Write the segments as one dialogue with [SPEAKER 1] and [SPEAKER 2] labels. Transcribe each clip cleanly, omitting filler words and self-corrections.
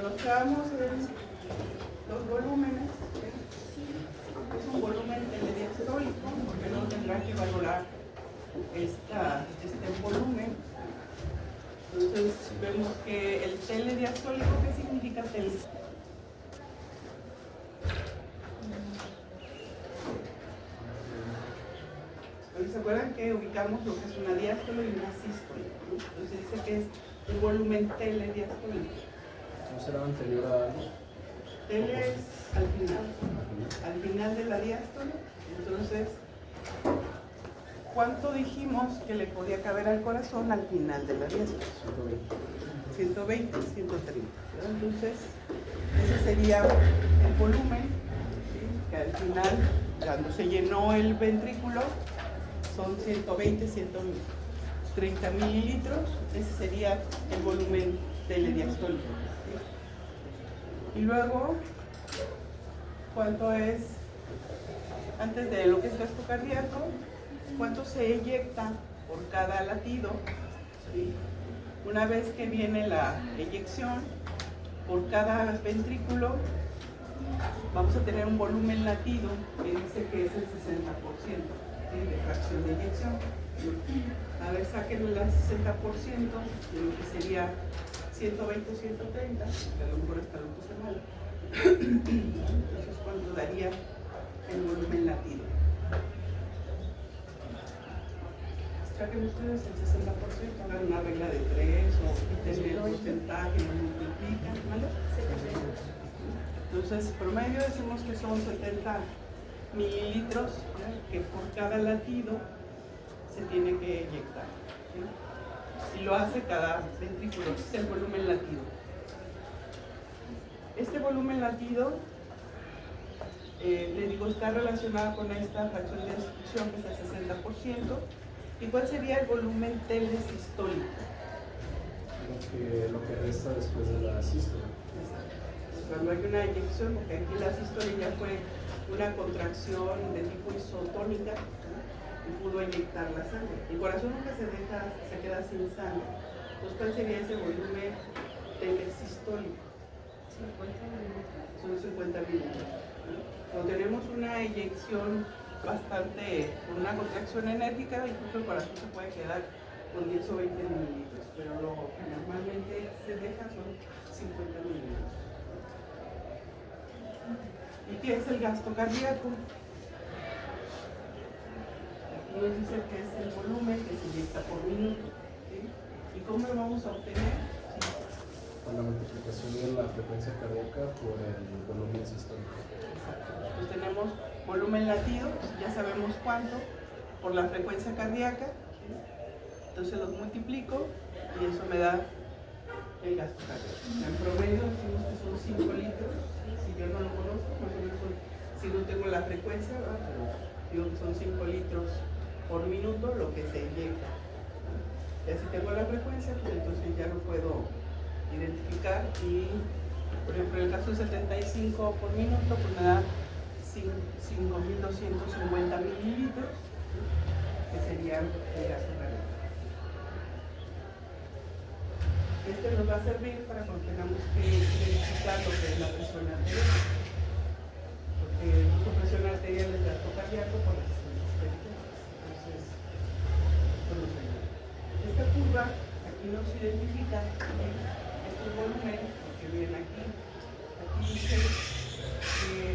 [SPEAKER 1] nos quedamos en los volúmenes, es un volumen telediastólico, porque no tendrá que valorar este volumen. Entonces vemos que el telediastólico, ¿qué significa tele? ¿Se acuerdan que ubicamos lo que es una diástole y una sístole? Entonces dice que es el volumen telediastólico.
[SPEAKER 2] ¿No será anterior a algo?
[SPEAKER 1] Tele es al final de la diástole. Entonces, ¿cuánto dijimos que le podía caber al corazón al final de la diástole? 120, 130. Entonces, ese sería el volumen, ¿sí? Que al final, cuando se llenó el ventrículo, son 120, 130 mililitros. Ese sería el volumen telediastólico. ¿Sí? Y luego, ¿cuánto es, antes de lo que es gasto cardíaco, cuánto se eyecta por cada latido? ¿Sí? Una vez que viene la eyección, por cada ventrículo, vamos a tener un volumen latido que dice que es el 60%, ¿sí? De fracción de eyección. A ver, saquen el 60% de lo que sería 120 o 130, que a lo mejor esta lo puse mal. Entonces, ¿cuánto daría el volumen latido? Saquen ustedes el 60%, hagan una regla de 3 o quiten el porcentaje y lo multiplican, ¿vale? Entonces, promedio decimos que son 70 mililitros, ¿ya? Que por cada latido se tiene que eyectar, ¿sí? Y lo hace cada ventrículo, es el volumen latido. Este volumen latido, le digo, está relacionado con esta fracción de destrucción que es el 60%. ¿Y cuál sería el volumen telesistólico?
[SPEAKER 2] Lo que resta después de la sístole.
[SPEAKER 1] Cuando hay una eyección, porque aquí la sístole ya fue una contracción de tipo isotónica, ¿no? Y pudo eyectar la sangre. El corazón nunca se queda sin sangre. Entonces, ¿cuál sería ese volumen telesistólico? 50 mililitros. Son 50 mililitros. ¿No? Cuando tenemos una eyección bastante, con una contracción enérgica, incluso el corazón se puede quedar con 10 o 20 mililitros, pero lo que normalmente se deja son 50 mililitros. ¿Y qué es el gasto cardíaco? Aquí nos dice que es el volumen que se inyecta por minuto, ¿sí? ¿Y cómo lo vamos a obtener?
[SPEAKER 2] Con la multiplicación de la frecuencia cardíaca por el volumen sistólico.
[SPEAKER 1] Exacto. Entonces tenemos volumen latido, ya sabemos cuánto, por la frecuencia cardíaca, ¿sí? Entonces los multiplico y eso me da el gasto cardíaco. En promedio decimos que son 5 litros, ¿sí? Si yo no lo conozco, más o menos si no tengo la frecuencia, ¿verdad? Pero digo que son 5 litros por minuto lo que se eyecta. Ya si tengo la frecuencia, pues entonces ya lo puedo identificar y, por ejemplo, en el caso de 75 por minuto, pues me da 5.250 mililitros, ¿sí? Que sería el gasto cardíaco. Este nos va a servir para cuando tengamos que identificar lo que es la presión arterial, porque la presión arterial es gasto cardíaco por las distintas periféricas. Entonces, esto nos ayuda. Esta curva aquí nos identifica estos volúmenes, que vienen aquí. Aquí dice que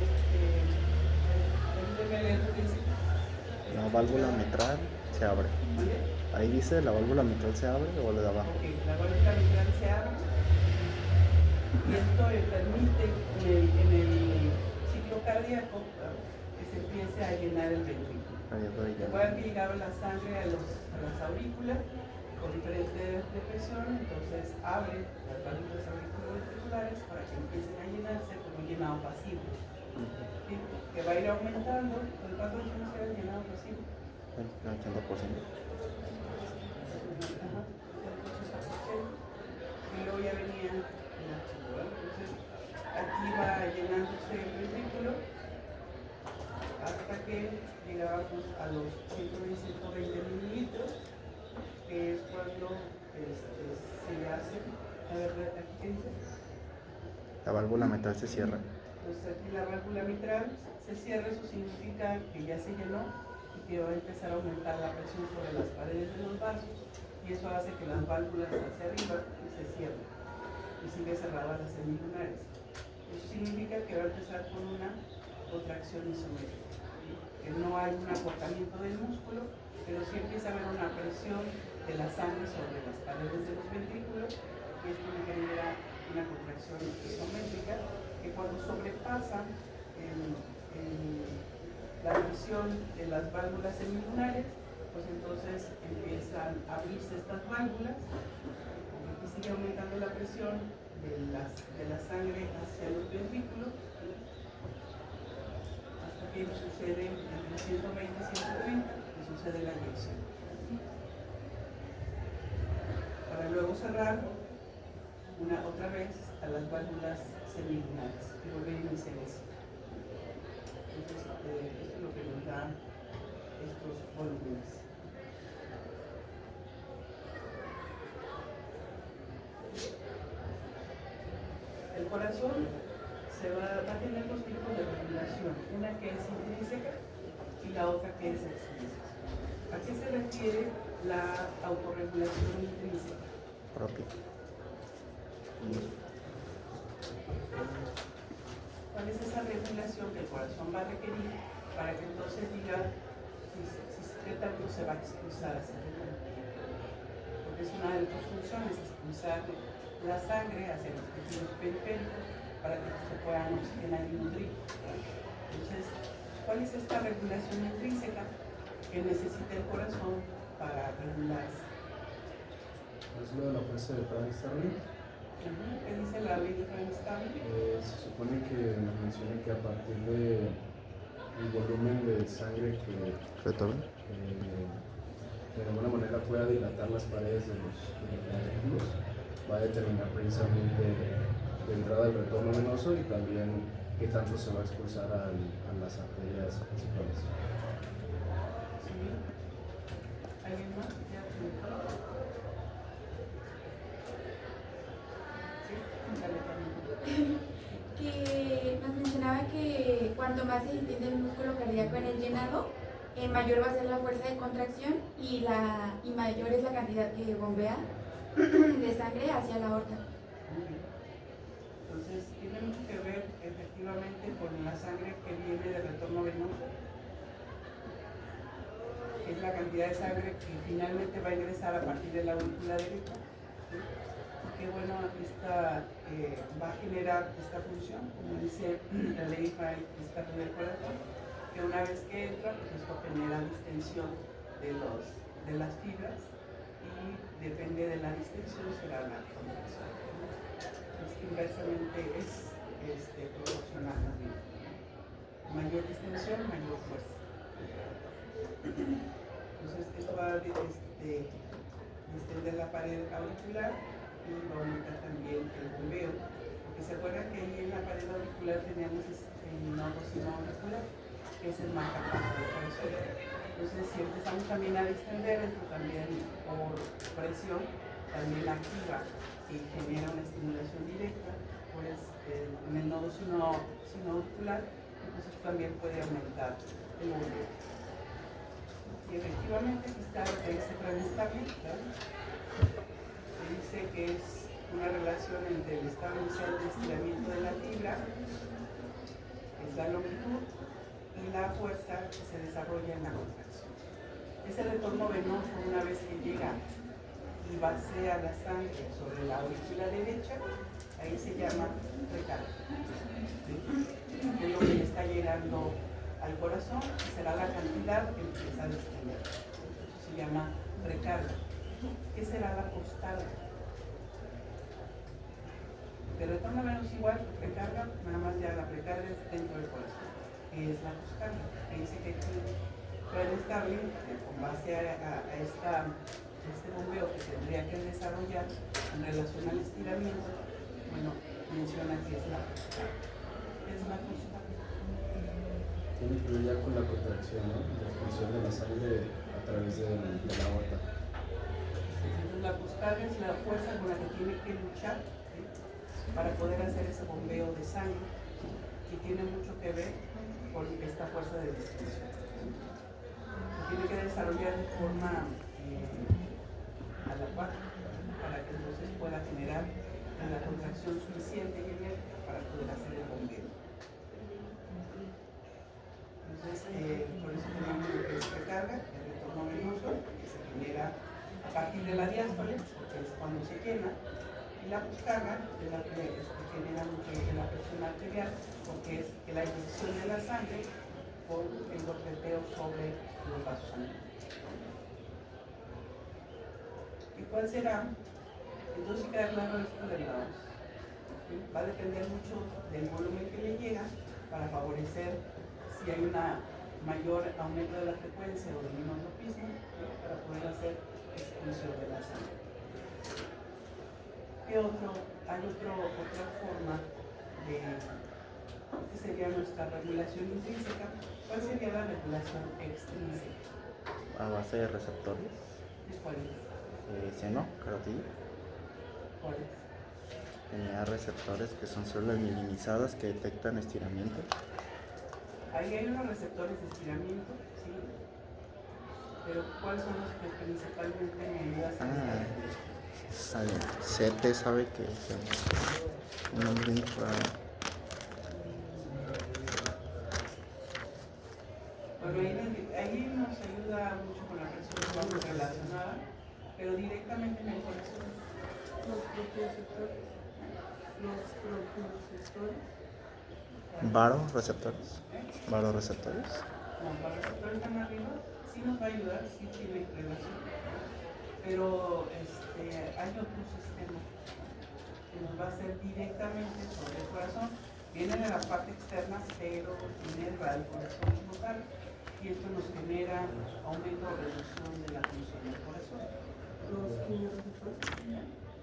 [SPEAKER 3] la válvula mitral se abre.
[SPEAKER 1] ¿Vale?
[SPEAKER 3] Ahí dice, ¿la válvula mitral se abre o la de abajo?
[SPEAKER 1] Ok, la válvula mitral se abre y esto permite en el ciclo cardíaco que se empiece a llenar el ventrículo. Recuerden que llegaba la sangre a las aurículas con diferentes de presión, entonces abre las válvulas auriculoventriculares para que empiecen a llenarse como un llenado pasivo. ¿Sí? Que va a ir aumentando. ¿Con cuánto dijimos que era el llenado pasivo?
[SPEAKER 3] El 80%.
[SPEAKER 1] Y luego ya venía el activo, ¿verdad? Entonces aquí va llenándose el ventrículo hasta que llegábamos a los 120 mililitros, que es cuando se hace, a ver, aquí qué dice,
[SPEAKER 3] La válvula mitral se cierra.
[SPEAKER 1] Entonces aquí la válvula mitral se cierra, eso significa que ya se llenó y que va a empezar a aumentar la presión sobre las paredes de los vasos y eso hace que las válvulas hacia arriba se cierren y sigue cerrada las semilunares. Eso significa que va a empezar con una contracción isométrica, ¿sí? Que no hay un acortamiento del músculo, pero sí empieza a haber una presión de la sangre sobre las paredes de los ventrículos y esto genera una contracción isométrica que cuando sobrepasa la presión de las válvulas semilunares, pues entonces empiezan a abrirse estas válvulas y sigue aumentando la presión de la sangre hacia los ventrículos hasta que sucede entre 120 y 130 y sucede la eyección. Para luego cerrar otra vez a las válvulas semilunares y volver a iniciar eso. Entonces, esto es lo que nos da estos volúmenes. El corazón va a tener dos tipos de regulación, una que es intrínseca y la otra que es extrínseca. ¿A qué se refiere la autorregulación intrínseca?
[SPEAKER 3] Propio.
[SPEAKER 1] ¿Cuál es esa regulación que el corazón va a requerir para que entonces diga qué tanto se va a expulsar hacia arriba? Porque es una de sus funciones, expulsar la sangre hacia los tejidos periféricos para que se puedan oxigenar y nutrir. Entonces, ¿cuál es esta regulación intrínseca que necesita el corazón para regularse?
[SPEAKER 2] Es lo de la fuerza de Frank Starling.
[SPEAKER 1] ¿Qué dice la ley de Frank Starling?
[SPEAKER 2] Se supone que nos menciona que a partir del volumen de sangre que
[SPEAKER 3] Retorno.
[SPEAKER 2] de alguna manera pueda dilatar las paredes de los ventrículos, va a determinar precisamente de entrada el retorno venoso y también qué tanto se va a expulsar a las arterias principales.
[SPEAKER 1] ¿Sí? ¿Alguien más? ¿Ya?
[SPEAKER 4] Que nos mencionaba que cuanto más se distiende el músculo cardíaco en el llenado, mayor va a ser la fuerza de contracción y mayor es la cantidad que bombea de sangre hacia la aorta.
[SPEAKER 1] Entonces, tiene mucho que ver efectivamente con la sangre que viene de retorno venoso, que es la cantidad de sangre que finalmente va a ingresar a partir de la aurícula derecha. ¿Sí? Que bueno, esta va a generar esta función, como dice la ley del corazón, que una vez que entra, pues esto genera distensión de las fibras y depende de la distensión será la contracción. Es que inversamente es proporcional también. Mayor distensión, mayor fuerza. Entonces esto va a distender la pared auricular y va a aumentar también el bombeo, porque se acuerdan que ahí en la pared auricular teníamos el nodo sinoauricular, que es el marcapaso del corazón. Entonces si empezamos también a distender, esto también por presión también activa y genera una estimulación directa, pues en el nodo sinoauricular, entonces también puede aumentar el bombeo. Y efectivamente aquí está lo que dice Frank Starling, dice que es una relación entre el estado inicial de estiramiento de la fibra, que es la longitud, y la fuerza que se desarrolla en la contracción. Ese retorno venoso, una vez que llega y vacía la sangre sobre la aurícula derecha, ahí se llama recarga. ¿Sí? Es lo que le está llegando al corazón y será la cantidad que empieza a distender. Eso se llama recarga. ¿Qué será la poscarga? De retorno venoso igual, recarga, nada más ya la precarga es dentro del corazón, que es la poscarga. Ahí dice que puede estar bien, con base a este bombeo que tendría que desarrollar en relación al estiramiento, bueno, menciona que es la poscarga. Es la poscarga.
[SPEAKER 2] Tiene que ver ya con la contracción, ¿no? La expulsión de la sangre a través de la aorta.
[SPEAKER 1] Entonces la poscarga es la fuerza con la que tiene que luchar, ¿sí? para poder hacer ese bombeo de sangre que tiene mucho que ver con esta fuerza de distensión. Se tiene que desarrollar de forma a la par para que entonces pueda generar la contracción suficiente y enérgica para poder hacer el bombeo. Entonces, por eso tenemos lo que es recarga, el retorno venoso, que se genera a partir de la diástole, porque es cuando se llena, y la poscarga es la que genera mucho de la presión arterial, porque es la inyección de la sangre por el golpeteo sobre los vasos sanguíneos. ¿Y cuál será? Entonces queda claro esto de la ¿sí? Va a depender mucho del volumen que le llega para favorecer si hay una mayor aumento de la frecuencia o del inotropismo, ¿sí? Para poder hacer expulsión de la sangre. ¿Qué otro? Hay otra forma de, que sería nuestra regulación intrínseca. ¿Cuál sería la regulación extrínseca?
[SPEAKER 3] A base de receptores.
[SPEAKER 1] ¿Cuál es?
[SPEAKER 3] Seno, carotida.
[SPEAKER 1] ¿Cuál es?
[SPEAKER 3] Tenía receptores que son células mielinizadas que detectan estiramiento.
[SPEAKER 1] Ahí hay unos receptores de estiramiento, ¿sí? Pero ¿cuáles son los que principalmente me ayudan a
[SPEAKER 3] CT sabe que es un nombre raro.
[SPEAKER 1] Bueno, ahí nos ayuda mucho con la presión relacionada, pero directamente en el corazón. Los propioceptores.
[SPEAKER 3] Varoreceptores. Varoreceptores.
[SPEAKER 1] No, para los receptores están arriba, sí nos va a ayudar, sí tiene relación. Pero hay otro sistema que nos va a hacer directamente sobre el corazón. Viene de la parte externa, pero inerva el corazón como tal. Y esto nos genera aumento o reducción de la función del corazón. Los quimioreceptores.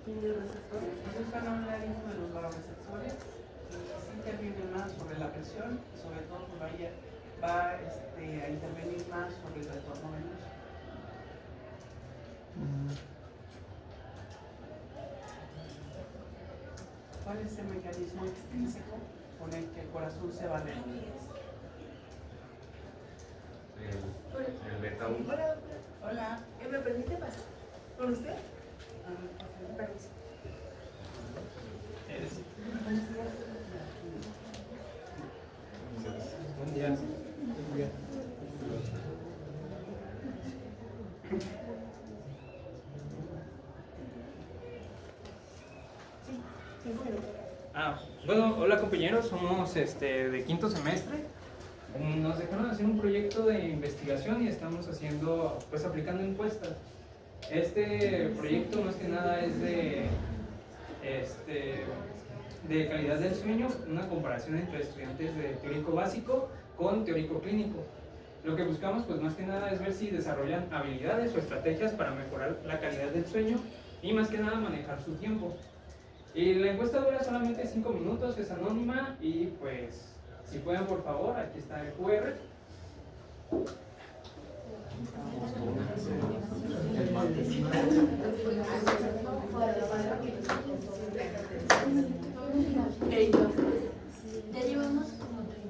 [SPEAKER 1] Entonces van a hablar de los varoreceptores y sí intervienen más sobre la presión y sobre todo pues va a intervenir más sobre el retorno venoso. ¿Cuál es el mecanismo extrínseco con el que el corazón se va a regular?
[SPEAKER 5] El beta 1.
[SPEAKER 6] Hola,
[SPEAKER 1] Hola.
[SPEAKER 6] ¿me permite pasar con usted?
[SPEAKER 1] Permiso.
[SPEAKER 5] Buen día. Bueno, hola compañeros, somos de quinto semestre. Nos dejaron hacer un proyecto de investigación y estamos haciendo, pues aplicando encuestas. Este proyecto más que nada es de calidad del sueño, una comparación entre estudiantes de teórico básico con teórico clínico. Lo que buscamos pues más que nada es ver si desarrollan habilidades o estrategias para mejorar la calidad del sueño y más que nada manejar su tiempo. Y la encuesta dura solamente 5 minutos, es anónima y pues si pueden por favor, aquí está el QR.
[SPEAKER 7] Ya llevamos como 30.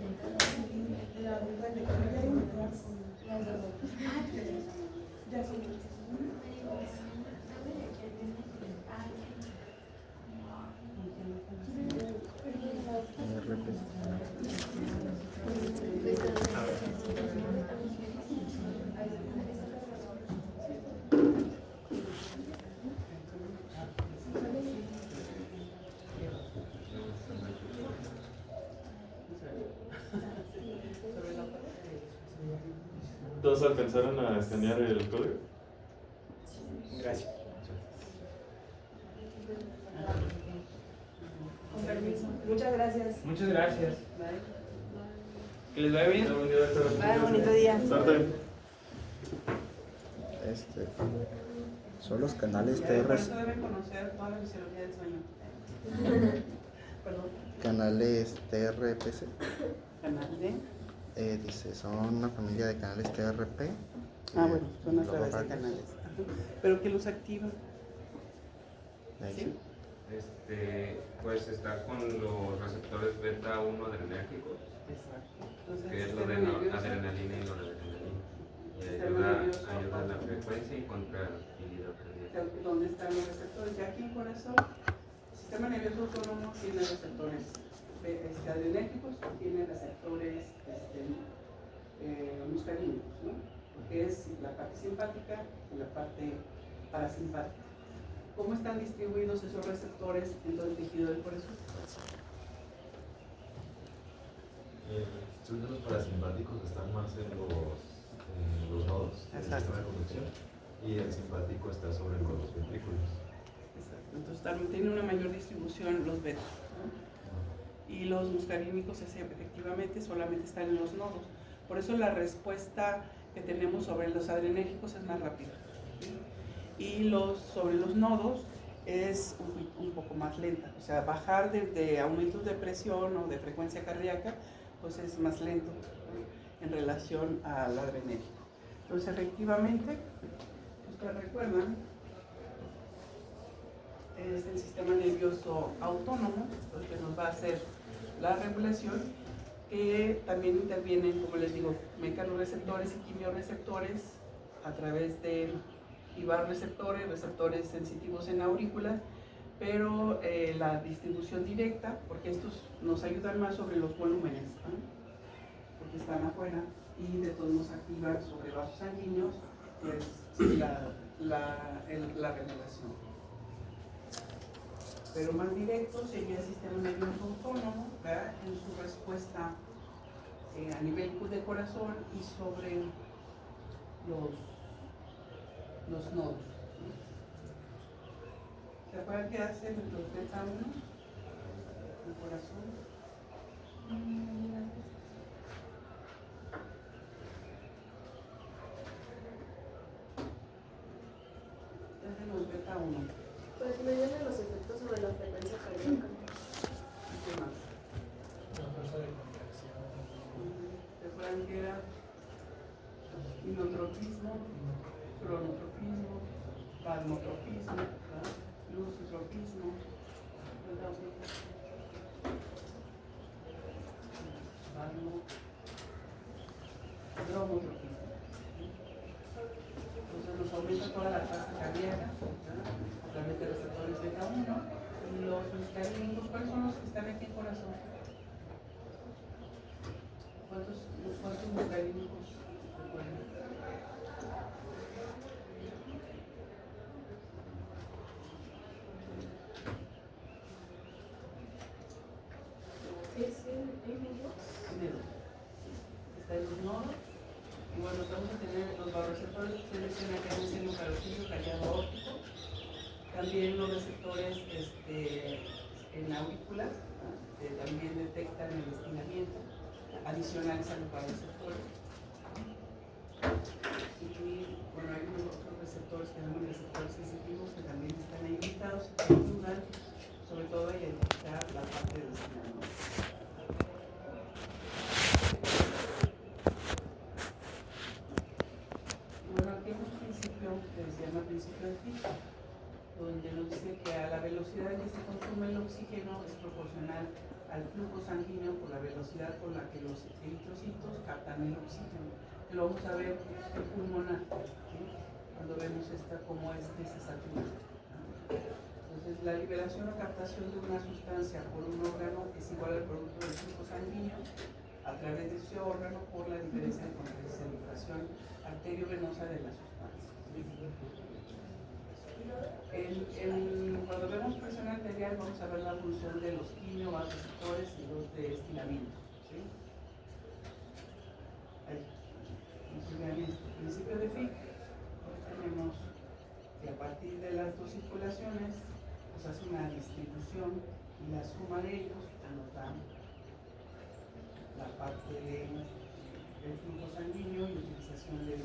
[SPEAKER 8] ¿Todos alcanzaron a escanear el código?
[SPEAKER 5] Gracias.
[SPEAKER 6] Con permiso. Muchas gracias.
[SPEAKER 5] Muchas gracias. Que les vaya bien.
[SPEAKER 6] Bye, bonito día.
[SPEAKER 8] Suerte.
[SPEAKER 3] Son los canales
[SPEAKER 1] Por
[SPEAKER 3] TR,
[SPEAKER 1] eso deben conocer toda la fisiología del sueño. Perdón.
[SPEAKER 3] canales TRPC.
[SPEAKER 1] Canal de.
[SPEAKER 3] Dice, son una familia de canales TRP.
[SPEAKER 1] Bueno, son a
[SPEAKER 3] luego
[SPEAKER 1] través de
[SPEAKER 3] radios.
[SPEAKER 1] canales. Ajá. Pero que los activa.
[SPEAKER 3] Ahí
[SPEAKER 1] ¿Sí?
[SPEAKER 3] sí.
[SPEAKER 7] Pues está con los receptores beta 1 adrenérgicos,
[SPEAKER 1] Exacto. Entonces,
[SPEAKER 7] que
[SPEAKER 1] el
[SPEAKER 7] es lo de
[SPEAKER 1] sistema nervioso,
[SPEAKER 7] adrenalina y noradrenalina. Y
[SPEAKER 1] sistema nervioso
[SPEAKER 7] ayuda a la
[SPEAKER 1] autónomo.
[SPEAKER 7] frecuencia y contractilidad cardíaca.
[SPEAKER 1] ¿Dónde están los receptores? Y aquí en corazón, el sistema nervioso autónomo tiene receptores adrenérgicos, tiene receptores muscarínicos, ¿no? Porque es la parte simpática y la parte parasimpática. ¿Cómo están distribuidos esos receptores en todo el tejido del corazón?
[SPEAKER 9] Los parasimpáticos están más en los nodos del
[SPEAKER 1] Exacto.
[SPEAKER 9] sistema de conducción y el simpático está sobre los ventrículos.
[SPEAKER 1] Exacto. Entonces también tiene una mayor distribución los beta, ¿no? Y los muscarínicos efectivamente solamente están en los nodos. Por eso la respuesta que tenemos sobre los adrenérgicos es más rápida, ¿sí? Y sobre los nodos es un poco más lenta. O sea, bajar de aumentos de presión o de frecuencia cardíaca, pues es más lento, ¿no?, en relación al adrenérgico. Entonces, efectivamente, ustedes recuerdan, es el sistema nervioso autónomo, el que nos va a hacer la regulación, que también intervienen, como les digo, mecanorreceptores y quimiorreceptores a través de ibarreceptores, receptores sensitivos en aurículas, pero la distribución directa, porque estos nos ayudan más sobre los volúmenes, ¿no?, porque están afuera y de todos nos activan sobre vasos sanguíneos, pues la regulación. Pero más directo sería el sistema nervioso autónomo, ¿verdad?, en su respuesta a nivel de corazón y sobre los nodos. ¿Se acuerdan qué hacen los beta 1? El corazón. ¿Qué hacen los beta 1?
[SPEAKER 6] Pues median los efectos sobre la frecuencia cardíaca.
[SPEAKER 1] ¿Qué más?
[SPEAKER 5] La fuerza de contracción.
[SPEAKER 1] ¿Se acuerdan que era inotropismo, cronotropismo, palmotropismo, lusotropismo, dromotropismo? Entonces nos aumenta toda la tasa cardíaca, ¿verdad?, a través de receptores beta 1. Y los muscarínicos, ¿cuáles son los que están aquí en corazón? ¿Cuántos muscarínicos recuerdan?
[SPEAKER 6] Es el medio.
[SPEAKER 1] Primero, está en los nodos. Y bueno, vamos a tener los baroreceptores que ustedes mencionan, que es el seno carotídeo, callado óptico. También los receptores en aurícula, ¿no?, que también detectan el estiramiento, adicionales a los baroreceptores. Y bueno, hay unos otros receptores que llaman receptores sensitivos que también están ahí invitados y que ayudan sobre todo a identificar la parte del señal, ¿no? Bueno, aquí hay un principio que se llama principio de Fick, donde nos dice que a la velocidad en que se consume el oxígeno es proporcional al flujo sanguíneo por la velocidad con la que los eritrocitos captan el oxígeno, que lo vamos a ver en pulmonar, ¿sí?, cuando vemos cómo que se satura, ¿no? Entonces, la liberación o captación de una sustancia por un órgano es igual al producto del flujo sanguíneo a través de ese órgano por la diferencia de concentración arteriovenosa de la sustancia. Cuando vemos presión arterial vamos a ver la función de los quimioreceptores y los de estiramiento, ¿sí? Ahí. El principio de Fick, tenemos que a partir de las dos circulaciones pues hace una distribución y la suma de ellos nos da la parte del flujo sanguíneo y utilización del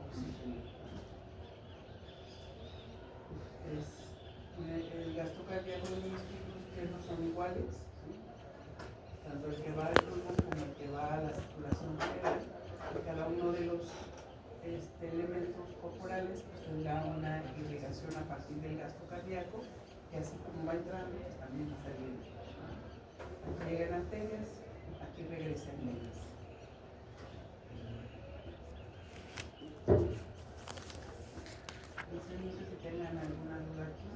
[SPEAKER 1] oxígeno. El gasto cardíaco de los ciclos internos son iguales, ¿sí?, tanto el que va al pulmón como el que va a la circulación general, y cada uno de los elementos corporales pues tendrá una irrigación a partir del gasto cardíaco y así como va entrando, pues también va saliendo. Aquí llegan arterias, aquí regresan venas. Entonces, no sé si tengan alguna duda aquí.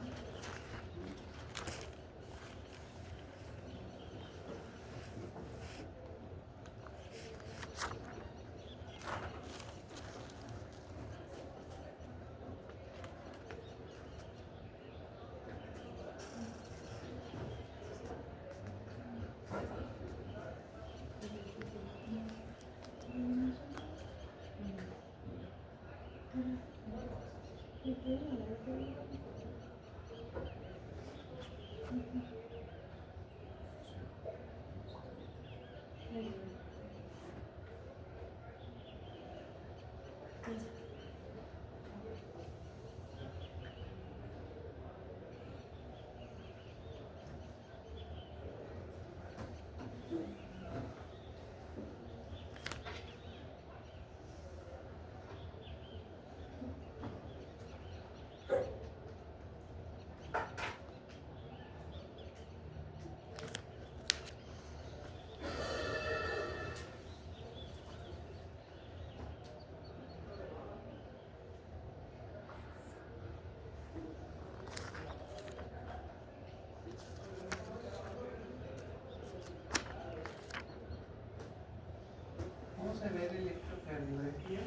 [SPEAKER 1] Vamos a ver electrocardiografía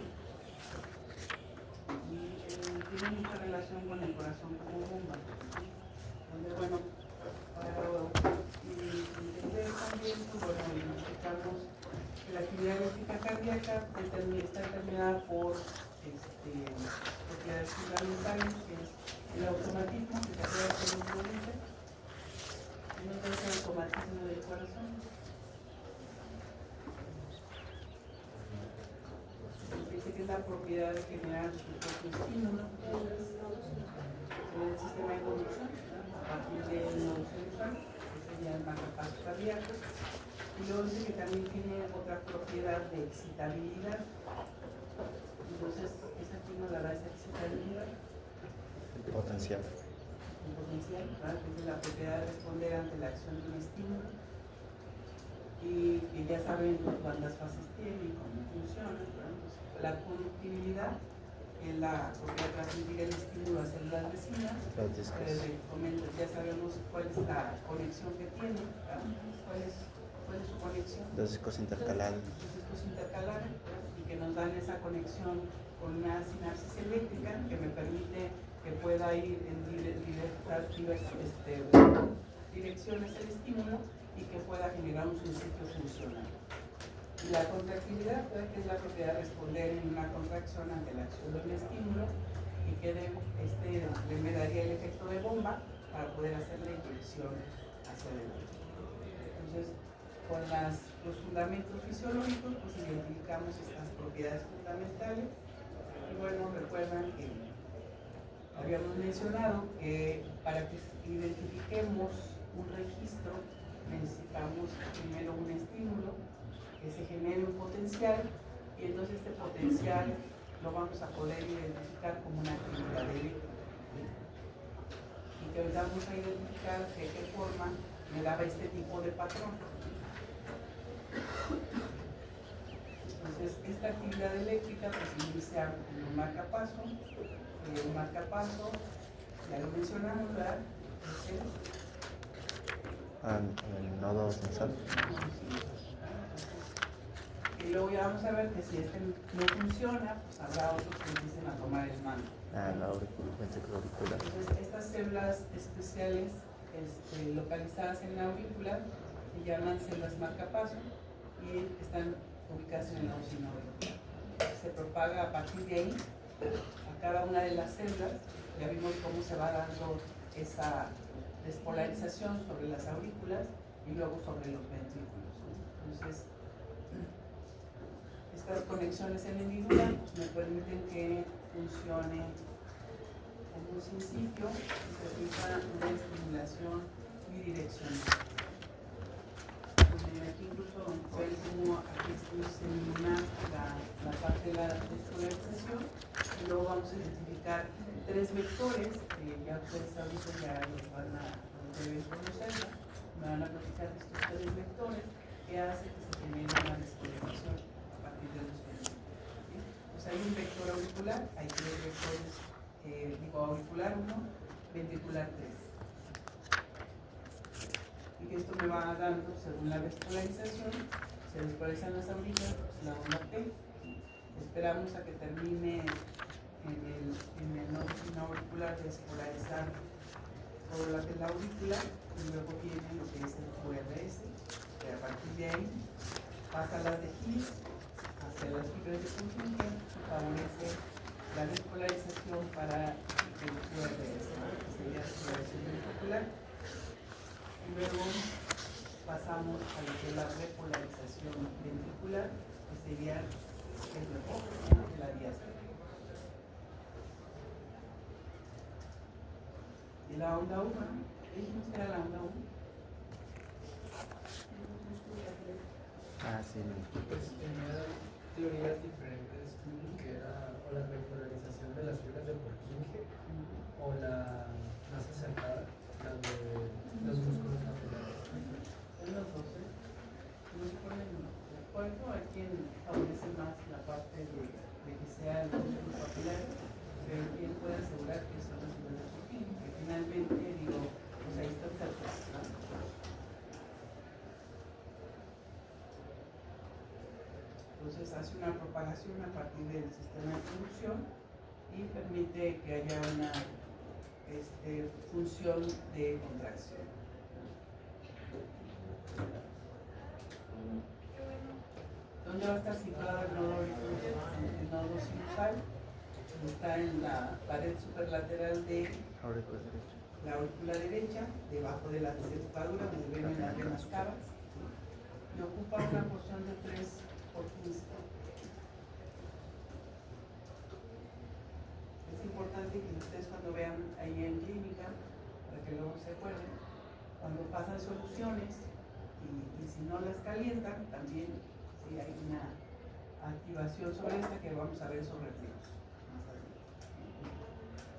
[SPEAKER 1] y tiene mucha relación con el corazón como bomba, donde bueno, para entender también, pues, bueno, identificamos que la actividad eléctrica cardíaca está determinada por propiedades fundamentales, que es el automatismo, que se puede hacer un produce, y no es el automatismo del corazón. Dice que es la propiedad de generar su propio estímulo en el sistema de conducción a partir del nodo central, que sería el marcapasos cardíaco. Y luego dice que también tiene otra propiedad de excitabilidad. Entonces, esa aquí nos la da esa excitabilidad.
[SPEAKER 3] Potencial.
[SPEAKER 1] El potencial, ¿verdad? Que es la propiedad de responder ante la acción de un estímulo. Y que ya saben cuántas fases tiene y cómo funciona, ¿verdad? Entonces, la conductibilidad es la propiedad de transmitir el estímulo a células vecinas. Ya sabemos cuál es la conexión que tiene, ¿verdad? ¿Cuál es su conexión?
[SPEAKER 3] Los discos intercalares.
[SPEAKER 1] Los discos intercalares, ¿verdad? Y que nos dan esa conexión con una sinapsis eléctrica que me permite que pueda ir en diversas direcciones el estímulo y que pueda generar un principio funcional. Y la contractilidad, que es la propiedad de responder en una contracción ante la acción de un estímulo y que me daría el efecto de bomba para poder hacer la inyección hacia adelante. Entonces, con los fundamentos fisiológicos, pues identificamos estas propiedades fundamentales. Y bueno, recuerdan que habíamos mencionado que para que identifiquemos un registro necesitamos primero un estímulo, que se genere un potencial, y entonces este potencial lo vamos a poder identificar como una actividad eléctrica. Y que vamos a identificar de qué forma me daba este tipo de patrón. Entonces, esta actividad eléctrica pues inicia en un marcapaso, ya lo mencionamos, ¿verdad?
[SPEAKER 3] El nodo central.
[SPEAKER 1] Y luego ya vamos a ver que si este no funciona, pues habrá otros que empiecen a tomar el mando.
[SPEAKER 3] La auricular.
[SPEAKER 1] Entonces, estas células especiales localizadas en la aurícula se llaman células marcapaso y están ubicadas en el nodo sinovial. Se propaga a partir de ahí a cada una de las células. Ya vimos cómo se va dando esa despolarización sobre las aurículas y luego sobre los ventrículos, ¿no? Entonces, estas conexiones en la medula me permiten que funcione como un principio y se fija una estimulación bidireccional. Aquí incluso ven cómo aquí estoy eliminando la parte de la expresión y luego vamos vamos a identificar 3 vectores que ya ustedes ahorita ya los van a deben conocer, me van a platicar de estos 3 vectores que hacen que se genere una despolarización a partir de los vectores. ¿Sí? Pues hay un vector auricular, hay 3 vectores, auricular 1, ventricular 3. Y que esto me va dando, según la despolarización, se despolarizan las auricas, la onda P. Esperamos a que termine en el nodo sinoauricular despolarizar todo lo que es la aurícula y luego viene lo que es el QRS, que a partir de ahí pasa las de His hacia las fibras de Purkinje y favorece la despolarización para el QRS, que sería la despolarización ventricular. Y luego pasamos a lo que es la repolarización ventricular, que sería el reposo de la diástole. Y la onda 1, dijimos que era la onda 1.
[SPEAKER 3] Ah, sí.
[SPEAKER 10] Pues tenía teorías diferentes, que era o la repolarización de las fibras de Purkinje o la más acertada, la de los músculos capilares.
[SPEAKER 1] En los dos, no se ponen de acuerdo, hay quien favorece más la parte de que sean los músculos capilares, pero quien puede asegurar que son las fibras de Purkinje, que finalmente digo, pues ahí está cerca, ¿no? Entonces hace una propagación a partir del sistema de conducción y permite que haya una función de contracción. ¿Dónde va a estar situado el nodo auricular? El nodo sinusal está en la pared superlateral de la aurícula derecha, debajo de la desembocadura, donde ven las venas cavas, y ocupa una porción de 3 por 15. Es importante que ustedes cuando vean ahí en clínica, para que luego se acuerden, cuando pasan soluciones y si no las calientan, también sí hay una activación sobre esta que vamos a ver sobre reflejos.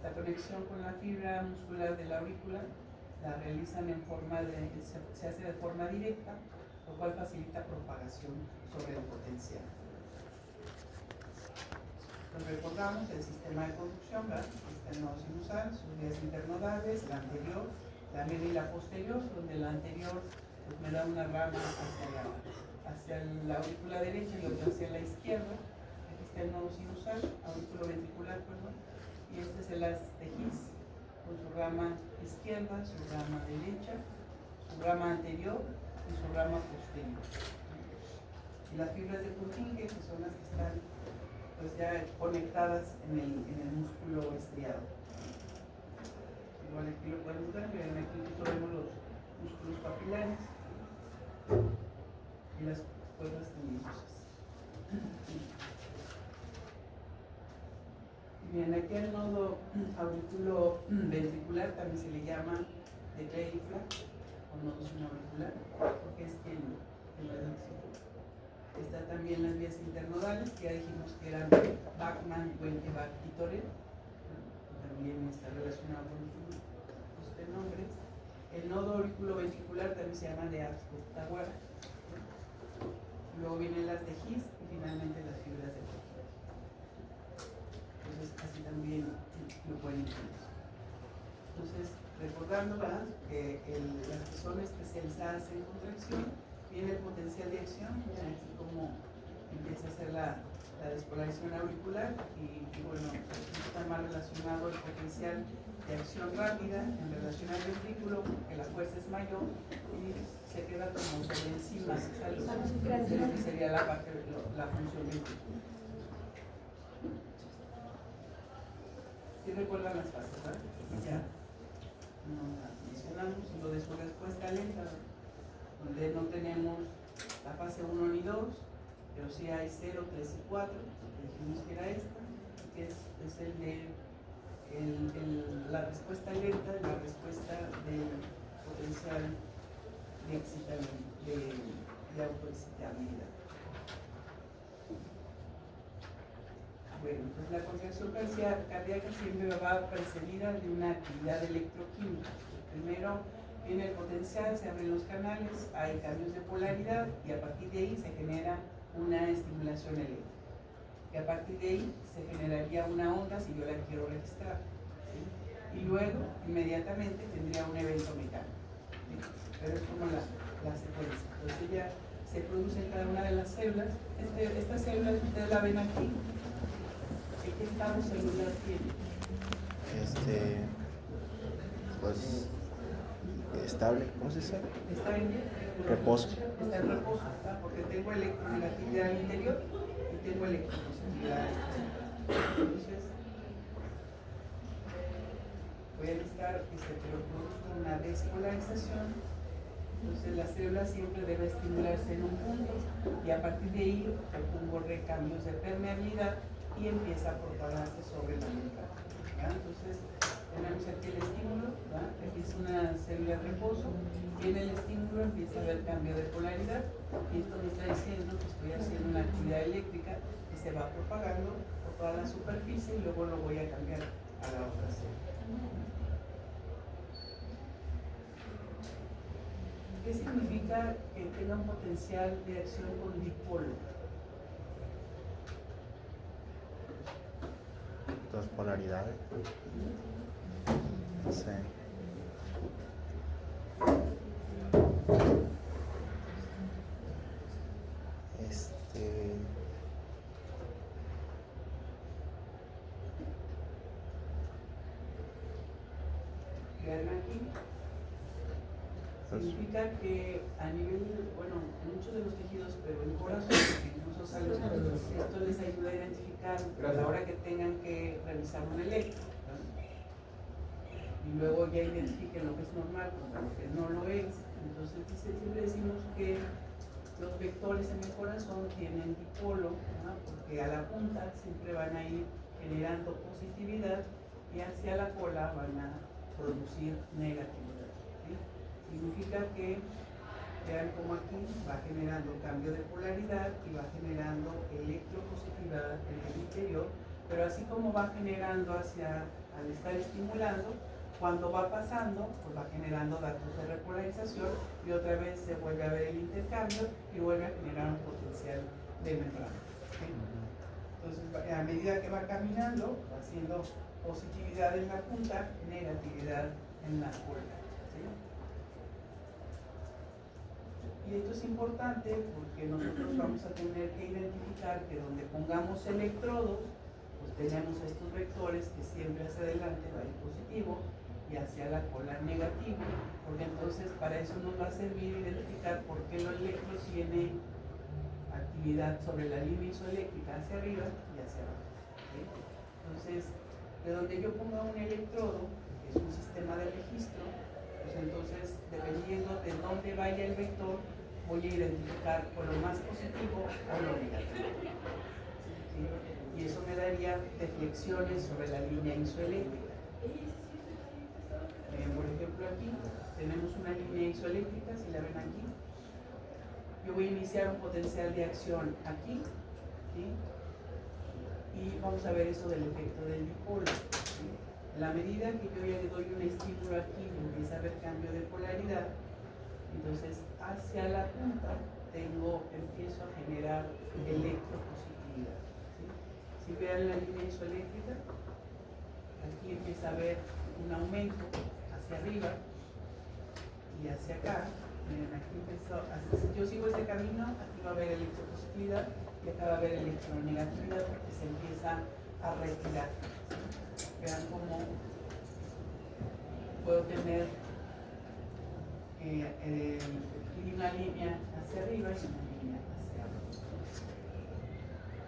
[SPEAKER 1] La conexión con la fibra muscular de la aurícula la realizan en forma se hace de forma directa, lo cual facilita propagación sobre el potencial. Nos recordamos el sistema de conducción, ¿verdad? Está el nodo sinusal, sus vías internodales, la anterior, la media y la posterior, donde la anterior pues, me da una rama hacia la aurícula derecha y otra hacia la izquierda. Aquí está el nodo sinusal, aurículo ventricular, perdón, y este es el haz de His, con su rama izquierda, su rama derecha, su rama anterior y su rama posterior. Y las fibras de Purkinje, que son las que están pues ya conectadas en el músculo estriado. Igual aquí lo podemos ver, miren, aquí vemos los músculos papilares y las cuerdas tendinosas. Bien, aquí el nodo auriculo ventricular también se le llama de Clay-Flack o nodo sinoauricular, porque es quien lo dice. Está también las vías internodales, que ya dijimos que eran Bachmann, Wenckebach y Torel, también está relacionado con los nombres. El nodo auriculo ventricular también se llama de Ascoot-Tawara. Luego vienen las de His y finalmente las fibras de Purkinje. Entonces, así también lo pueden entender. Entonces, recordando, ¿verdad?, que las que son especializadas en contracción, viene el potencial de acción, miren aquí cómo empieza a hacer la despolarización auricular y bueno, está más relacionado el potencial de acción rápida en relación al ventrículo, porque la fuerza es mayor y se queda como sobre encima de lo que sería la función ventricular. ¿Sí recuerdan las fases, verdad? Ya nos las mencionamos, lo de su respuesta lenta, donde no tenemos la fase 1 ni 2, pero sí hay 0, 3 y 4, dijimos que era esta, que es el de la respuesta lenta, la respuesta del potencial de excitabilidad, de autoexcitabilidad. Bueno, entonces la contracción cardíaca siempre va precedida de una actividad electroquímica. Primero viene el potencial, se abren los canales, hay cambios de polaridad y a partir de ahí se genera una estimulación eléctrica. Y a partir de ahí se generaría una onda si yo la quiero registrar. ¿Sí? Y luego, inmediatamente, tendría un evento mecánico. ¿Sí? Pero es como la secuencia. Entonces ya se produce en cada una de las células. Estas células ustedes la ven aquí. ¿Qué estado celular tiene?
[SPEAKER 3] Pues estable, ¿cómo se dice?
[SPEAKER 1] Está en
[SPEAKER 3] Reposo.
[SPEAKER 1] Está en reposo, ¿verdad? Porque tengo electronegatividad al interior y tengo electropositividad. Entonces, voy a necesitar que se produzca una despolarización. Entonces, la célula siempre debe estimularse en un punto y a partir de ahí pongo recambios de permeabilidad y empieza a propagarse sobre la membrana. Entonces, tenemos aquí el estímulo, ¿verdad? Aquí es una célula de reposo, viene el estímulo, empieza a haber cambio de polaridad y esto me está diciendo que estoy haciendo una actividad eléctrica que se va propagando por toda la superficie y luego lo voy a cambiar a la otra célula. ¿Qué significa que tenga un potencial de acción con dipolo?
[SPEAKER 3] Dos polaridades. No sé.
[SPEAKER 1] Vean aquí. Significa que a nivel, bueno, en muchos de los tejidos, pero en corazón, incluso salud, esto les ayuda a identificar a la hora que tengan que revisar un electro, ¿verdad? Y luego ya identifiquen lo que es normal como lo que no lo es. Entonces siempre decimos que los vectores en el corazón tienen dipolo, ¿verdad? Porque a la punta siempre van a ir generando positividad y hacia la cola van a producir negatividad, ¿sí? Significa que, vean como aquí va generando cambio de polaridad y va generando electropositividad en el interior, pero así como va generando al estar estimulando, cuando va pasando, pues va generando datos de repolarización y otra vez se vuelve a ver el intercambio y vuelve a generar un potencial de membrana, ¿sí? Entonces, a medida que va caminando, va haciendo positividad en la punta, negatividad en la cola, ¿sí? Y esto es importante porque nosotros vamos a tener que identificar que donde pongamos electrodos, pues tenemos estos vectores que siempre hacia adelante va a ir positivo y hacia la cola negativo, porque entonces para eso nos va a servir identificar por qué el electro tiene actividad sobre la línea isoeléctrica hacia arriba y hacia abajo, ¿sí? Entonces, de donde yo ponga un electrodo, que es un sistema de registro, pues entonces, dependiendo de dónde vaya el vector, voy a identificar o lo más positivo o lo negativo, ¿sí? Y eso me daría deflexiones sobre la línea isoeléctrica. Por ejemplo, aquí tenemos una línea isoeléctrica, si la ven aquí. Yo voy a iniciar un potencial de acción aquí, ¿sí? Y vamos a ver eso del efecto del dipolo, ¿sí? En la medida que yo ya le doy un estímulo aquí y empieza a haber cambio de polaridad, entonces hacia la punta empiezo a generar electropositividad, ¿sí? Si vean la línea isoeléctrica, aquí empieza a haber un aumento hacia arriba y hacia acá. Miren, aquí empezó, si yo sigo este camino, aquí va a haber electropositividad y acá va a haber electronegatividad porque se empieza a retirar, ¿sí? Vean cómo puedo tener una línea hacia arriba y una línea hacia abajo.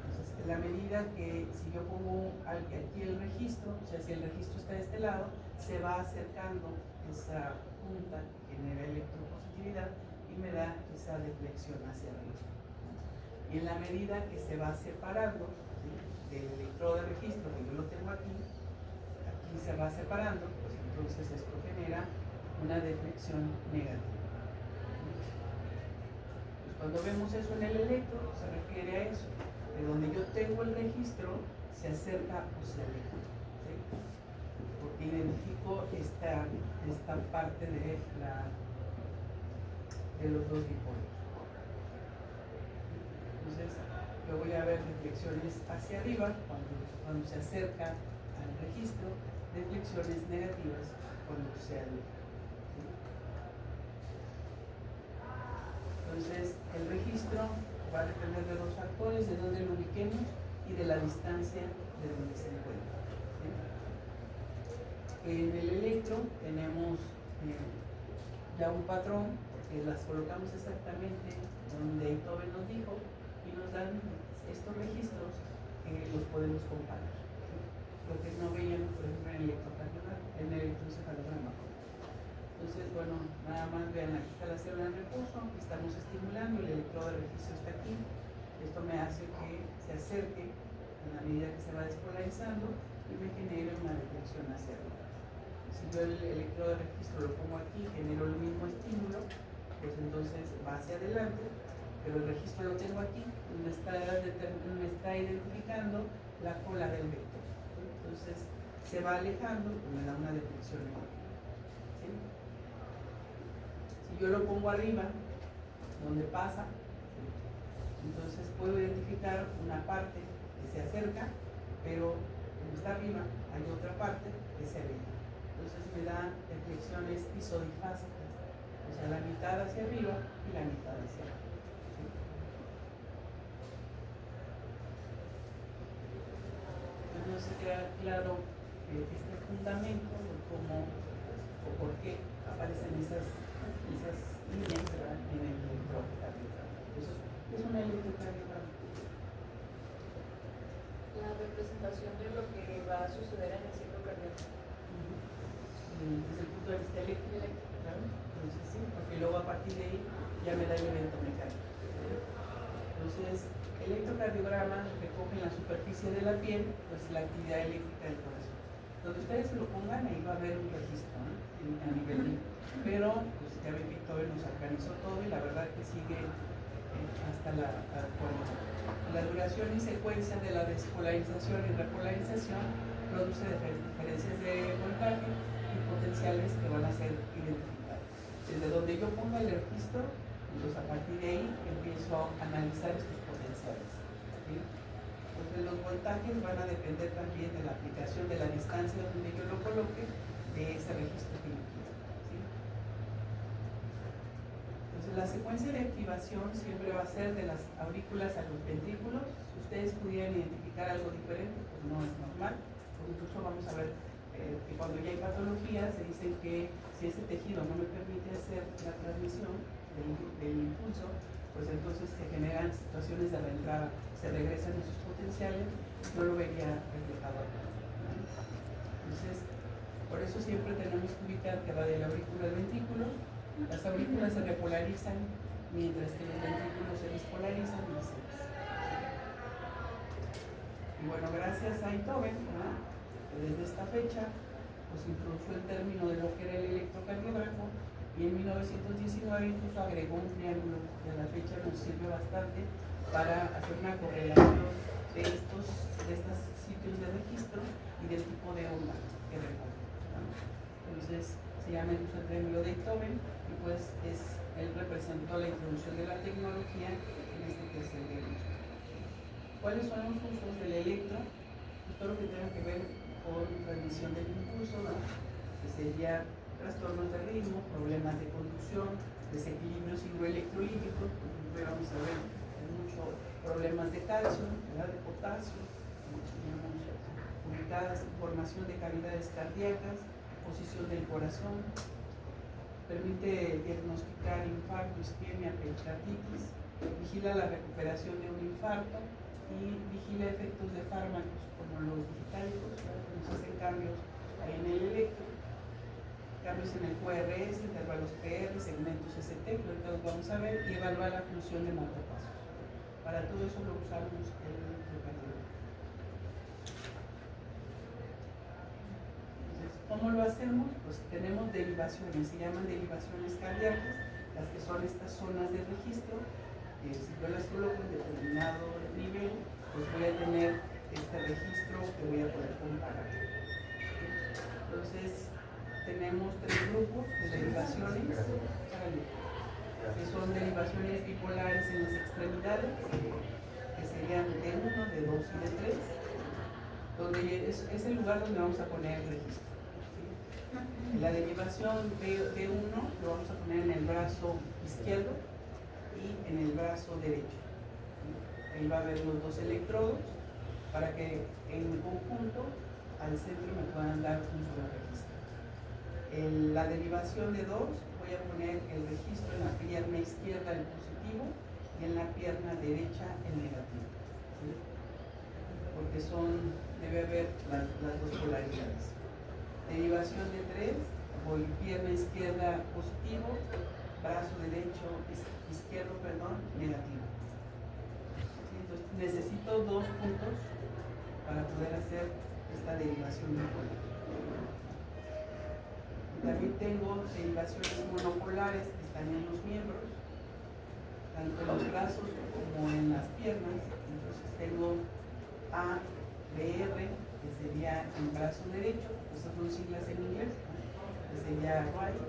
[SPEAKER 1] Entonces, en la medida que si yo pongo aquí el registro, o sea, si el registro está de este lado, se va acercando esa punta que genera electropositividad y me da esa deflexión hacia arriba. Y en la medida que se va separando, ¿sí?, del electrodo de registro, que yo lo tengo aquí se va separando, pues entonces esto genera una deflexión negativa. Pues cuando vemos eso en el electro, se refiere a eso, de donde yo tengo el registro, se acerca o se aleja, ¿sí? Porque identifico esta parte de los dos dipolos. Entonces, yo voy a ver deflexiones hacia arriba cuando se acerca al registro, deflexiones negativas cuando se aleja. ¿Sí? Entonces, el registro va a depender de dos factores, de dónde lo ubiquemos y de la distancia de donde se encuentra. ¿Sí? En el electro tenemos ya un patrón, porque las colocamos exactamente donde Einthoven nos dijo y nos dan estos registros que los podemos comparar. ¿Sí? Lo que no veíamos, por ejemplo, en el electroencefalograma. Entonces, bueno, nada más vean, aquí está la célula en reposo, aquí estamos estimulando, el electrodo de registro está aquí. Esto me hace que se acerque a la medida que se va despolarizando y me genere una deflexión hacia arriba. Si yo el electrodo de registro lo pongo aquí, genero el mismo estímulo, pues entonces va hacia adelante, pero el registro lo tengo aquí, me está identificando la cola del vector. Entonces se va alejando y me da una deflexión negativa. ¿Sí? Si yo lo pongo arriba, donde pasa, entonces puedo identificar una parte que se acerca, pero como está arriba hay otra parte que se aleja. Entonces me da deflexiones isodifásicas, o sea, la mitad hacia arriba y la mitad hacia abajo. ¿Sí? Entonces no se queda claro este fundamento de cómo o por qué aparecen esas líneas, ¿verdad?, en el electrocardiograma. Eso es un electrocardiograma.
[SPEAKER 6] La representación de lo que va a suceder en el ciclo cardíaco.
[SPEAKER 1] Desde el punto de vista eléctrico, ¿claro? Entonces sí, porque luego a partir de ahí ya me da el evento mecánico. Entonces, electrocardiograma recoge en la superficie de la piel pues la actividad eléctrica del corazón. Donde ustedes se lo pongan, ahí va a haber un registro, ¿no?, a nivel de, pero pues ya ven que Einthoven nos organizó todo y la verdad que sigue hasta la actualidad. La duración y secuencia de la despolarización y repolarización produce diferencias de voltaje y potenciales que van a ser identificadas. Desde donde yo ponga el registro, pues a partir de ahí empiezo a analizar estos potenciales. ¿Sí? Entonces los voltajes van a depender también de la aplicación de la distancia donde yo lo coloque de ese registro que yo quiero. ¿Sí? Entonces la secuencia de activación siempre va a ser de las aurículas a los ventrículos. Si ustedes pudieran identificar algo diferente, pues no es normal. Incluso vamos a ver que cuando ya hay patologías se dice que si ese tejido no me permite hacer la transmisión del impulso, pues entonces se generan situaciones de reentrada, se regresan esos potenciales, yo lo vería reflejado acá. Entonces, por eso siempre tenemos que ubicar que va de la aurícula al ventrículo. Las aurículas se repolarizan mientras que los ventrículos se despolarizan y viceversa. Y bueno, gracias a Einthoven, ¿no?, desde esta fecha pues introdujo el término de lo que era el electrocardiógrafo y en 1919 incluso agregó un triángulo que a la fecha nos sirve bastante para hacer una correlación de estos sitios de registro y del tipo de onda que recoge, ¿no? Entonces se llama incluso el triángulo de Einthoven y pues él representó la introducción de la tecnología en este tercer diagnóstico. ¿Cuáles son los usos del electro? Pues todo lo que tenga que ver con transmisión del impulso, ¿no?, que sería trastornos de ritmo, problemas de conducción, desequilibrios hidroelectrolíticos, por ejemplo, vamos a ver muchos problemas de calcio, ¿verdad?, de potasio, tenemos publicadas información de cavidades cardíacas, posición del corazón, permite diagnosticar infarto, isquemia, pericarditis, vigila la recuperación de un infarto y vigila efectos de fármacos como los digitalicos, que nos hacen cambios ahí en el electro, cambios en el QRS, intervalos PR, segmentos ST, que ahorita los vamos a ver, y evaluar la función de marcapasos. Para todo eso lo usamos el electrocardiograma. Entonces, ¿cómo lo hacemos? Pues tenemos derivaciones, se llaman derivaciones cardíacas, las que son estas zonas de registro. Si yo las coloco en determinado nivel, pues voy a tener este registro que voy a poder comparar. Entonces, tenemos 3 grupos de derivaciones, que son derivaciones bipolares en las extremidades, que serían D1, D2 y D3, donde es el lugar donde vamos a poner el registro. La derivación D1 lo vamos a poner en el brazo izquierdo y en el brazo derecho. Ahí va a haber los 2 electrodos para que en conjunto al centro me puedan dar un solo registro. En la derivación de 2 voy a poner el registro en la pierna izquierda el positivo y en la pierna derecha el negativo, ¿sí? Porque debe haber las 2 polaridades. Derivación de 3, voy pierna izquierda positivo, brazo derecho izquierdo, negativo. ¿Sí? Entonces necesito 2 puntos para poder hacer esta derivación bipolar. También tengo derivaciones monopolares que están en los miembros, tanto en los brazos como en las piernas. Entonces tengo ABR, que sería el brazo derecho, esas son siglas en inglés, que sería right,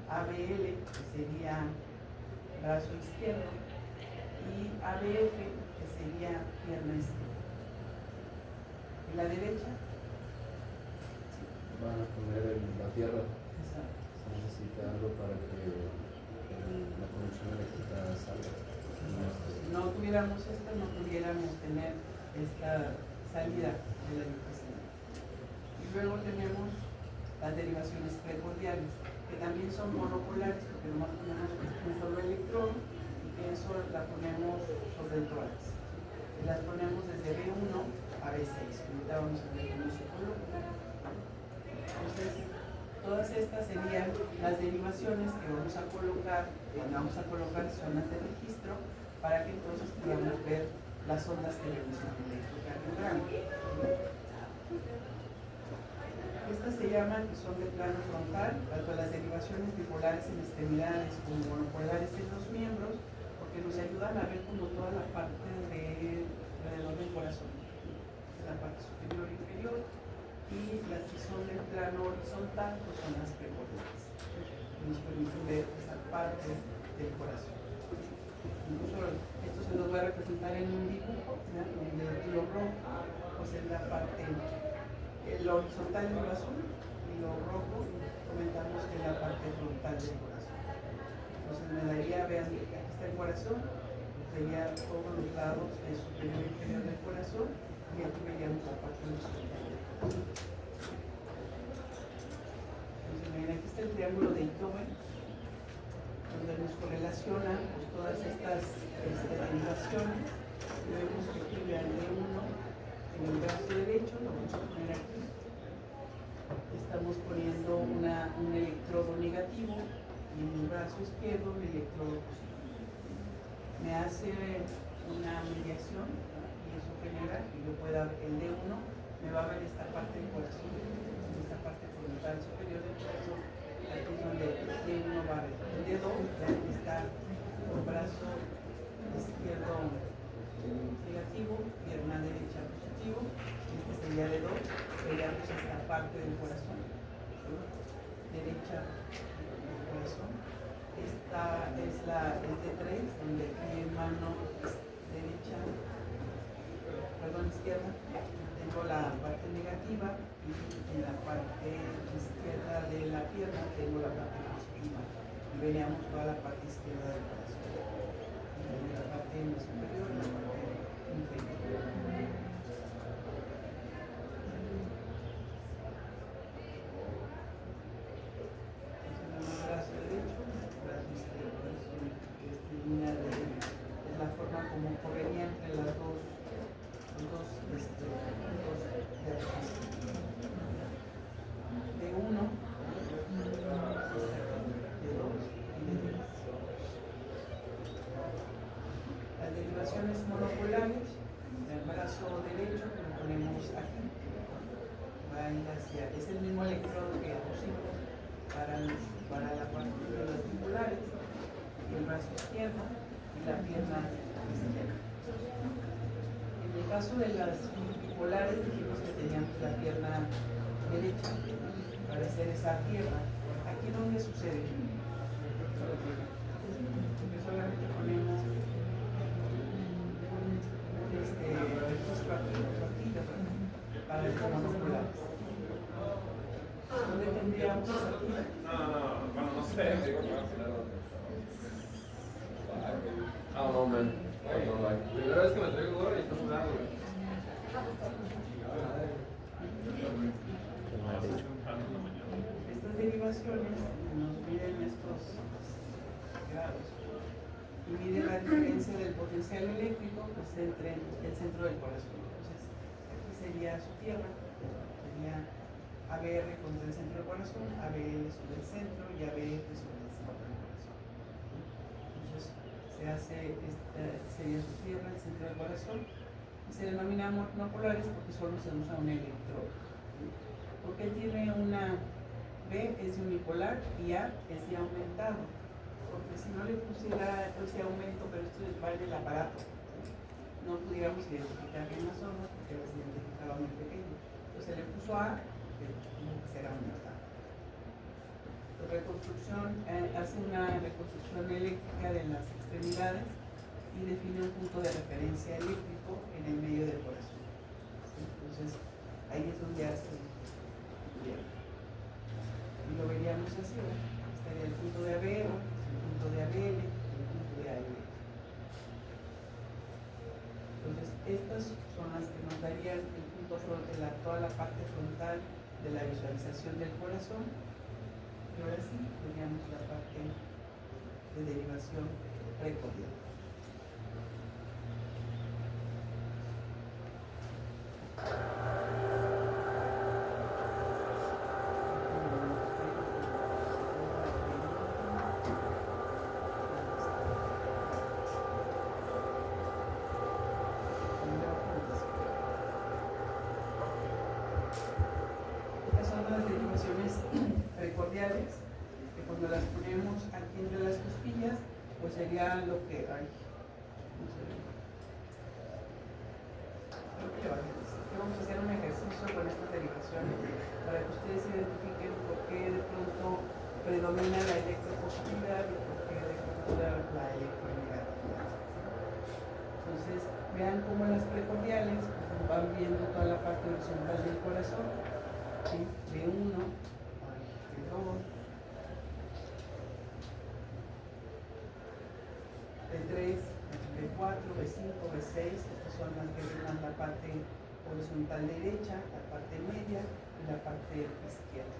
[SPEAKER 1] ABL, que sería brazo izquierdo, y ABF, que sería pierna izquierda. En la derecha
[SPEAKER 2] van a poner en la tierra.
[SPEAKER 1] exacto.
[SPEAKER 2] Se necesita algo para que la conexión eléctrica salga.
[SPEAKER 1] Si no tuviéramos esto, no pudiéramos tener esta salida de la electricidad. Y luego tenemos las derivaciones precordiales, que también son monopolares, porque nomás ponemos un solo electrón y que eso la ponemos sobre el tórax. Y las ponemos desde B1 a B6. Ahorita vamos a ver cómo se coloca. Entonces, todas estas serían las derivaciones que vamos a colocar, cuando vamos a colocar zonas de registro, para que entonces podamos ver las ondas que vemos en el electrocardiograma. Estas se llaman, que son de plano frontal, tanto las derivaciones bipolares en extremidades como monopolares en los miembros, porque nos ayudan a ver como toda la parte alrededor del corazón, la parte superior e inferior, y las que son del plano horizontal pues son las precordiales, que nos permiten ver esa parte del corazón. Incluso esto se nos va a representar en un dibujo, ¿ya? Donde lo rojo pues es la parte, el horizontal del corazón, y lo rojo comentamos que es la parte frontal del corazón. Entonces me daría, vean, aquí está el corazón, vería todos los lados del superior e inferior del corazón, y aquí veríamos la parte horizontal del corazón. Entonces miren, aquí está el triángulo de Itowen, donde nos correlacionan pues, todas estas derivaciones. Y vemos que aquí vean D1 en el brazo derecho, lo vamos a poner aquí. Estamos poniendo un electrodo negativo y en el brazo izquierdo un electrodo positivo. Me hace una mediación y eso genera que yo pueda, el D1 me va a ver esta parte del corazón, esta parte frontal superior del corazón. Aquí es donde el D1 va a ver. El D2 ya está el brazo izquierdo negativo, pierna derecha positivo. Este sería D2, veríamos esta parte del corazón, derecha del corazón. Esta es el D3, donde mi mano derecha, izquierda, tengo la parte negativa y en la parte izquierda de la pierna tengo la parte positiva. Y veríamos toda la parte izquierda del corazón. La parte superior y la parte inferior. El brazo derecho, el brazo izquierdo, es la forma como correría entre las dos puntos de registro. D1, D2 y D3. Las derivaciones monopolares, el brazo derecho lo ponemos aquí, va a ir hacia, es el mismo electrodo que pusimos para la parte de las bipolares, y el brazo izquierdo y la pierna izquierda. En En el caso de las bipolares, dijimos que teníamos la pierna derecha para hacer esa pierna. ¿Aquí dónde sucede? Porque solamente ponemos para el monopolar. ¿Dónde tendríamos esa pierna?
[SPEAKER 9] Bueno, no sé. No, man. Primera vez que me traigo gorra y está sudando, güey.
[SPEAKER 1] Estas derivaciones nos miden estos grados y miden la diferencia del potencial eléctrico pues, entre el centro del corazón. Entonces, aquí sería su tierra, sería ABR contra el centro del corazón, ABL sobre el centro y ABF sobre el centro del corazón. Entonces, se hace, esta sería su tierra, el centro del corazón, y se denomina no polares porque solo se usa un electrodo. Porque tiene una B es unipolar y A es de aumentado. Porque si no le pusiera ese aumento, pero esto va en el aparato, no pudiéramos identificar bien las zonas porque las identificaba muy pequeño. Entonces le puso A, que tuvo que ser aumentado. La reconstrucción hace una reconstrucción eléctrica de las extremidades y define un punto de referencia eléctrico en el medio del corazón. Entonces ahí es donde hace y lo veríamos así, ¿verdad? Estaría el punto de ABR, el punto de ABL, el punto de AL. Entonces estas son las que nos darían el punto frontal, toda la parte frontal de la visualización del corazón. Y ahora sí, teníamos la parte de derivación precordial. Precordiales, que cuando las ponemos aquí entre las costillas, pues sería lo que hay. Vamos a hacer un ejercicio con estas derivaciones para que ustedes identifiquen por qué de pronto predomina la electropositividad y por qué de pronto la electronegatividad. Entonces, vean cómo las precordiales van viendo toda la parte horizontal del corazón, ¿sí? De 1, de 2, de 3, de 4, de 5, de 6. Estas son las que dan la parte horizontal derecha, la parte media y la parte izquierda.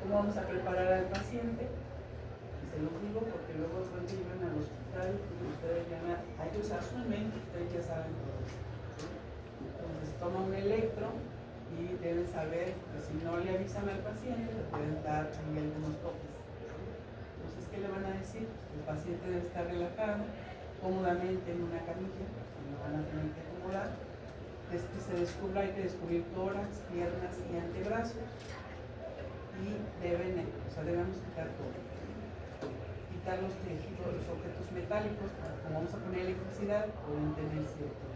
[SPEAKER 1] ¿Cómo vamos a preparar al paciente? Se los digo porque luego cuando llegan al hospital ustedes ellos asumen que ustedes ya saben todo esto. Entonces toma un electro y deben saber que si no le avisan al paciente le pueden dar algunos toques. Entonces, ¿qué le van a decir? El paciente debe estar relajado cómodamente en una camilla, que lo van a tener que acomodar. Desde que se descubra, hay que descubrir tórax, piernas y antebrazos. Y debemos quitar todo. Quitar los tejidos, los objetos metálicos, como vamos a poner electricidad, pueden tener ciertos.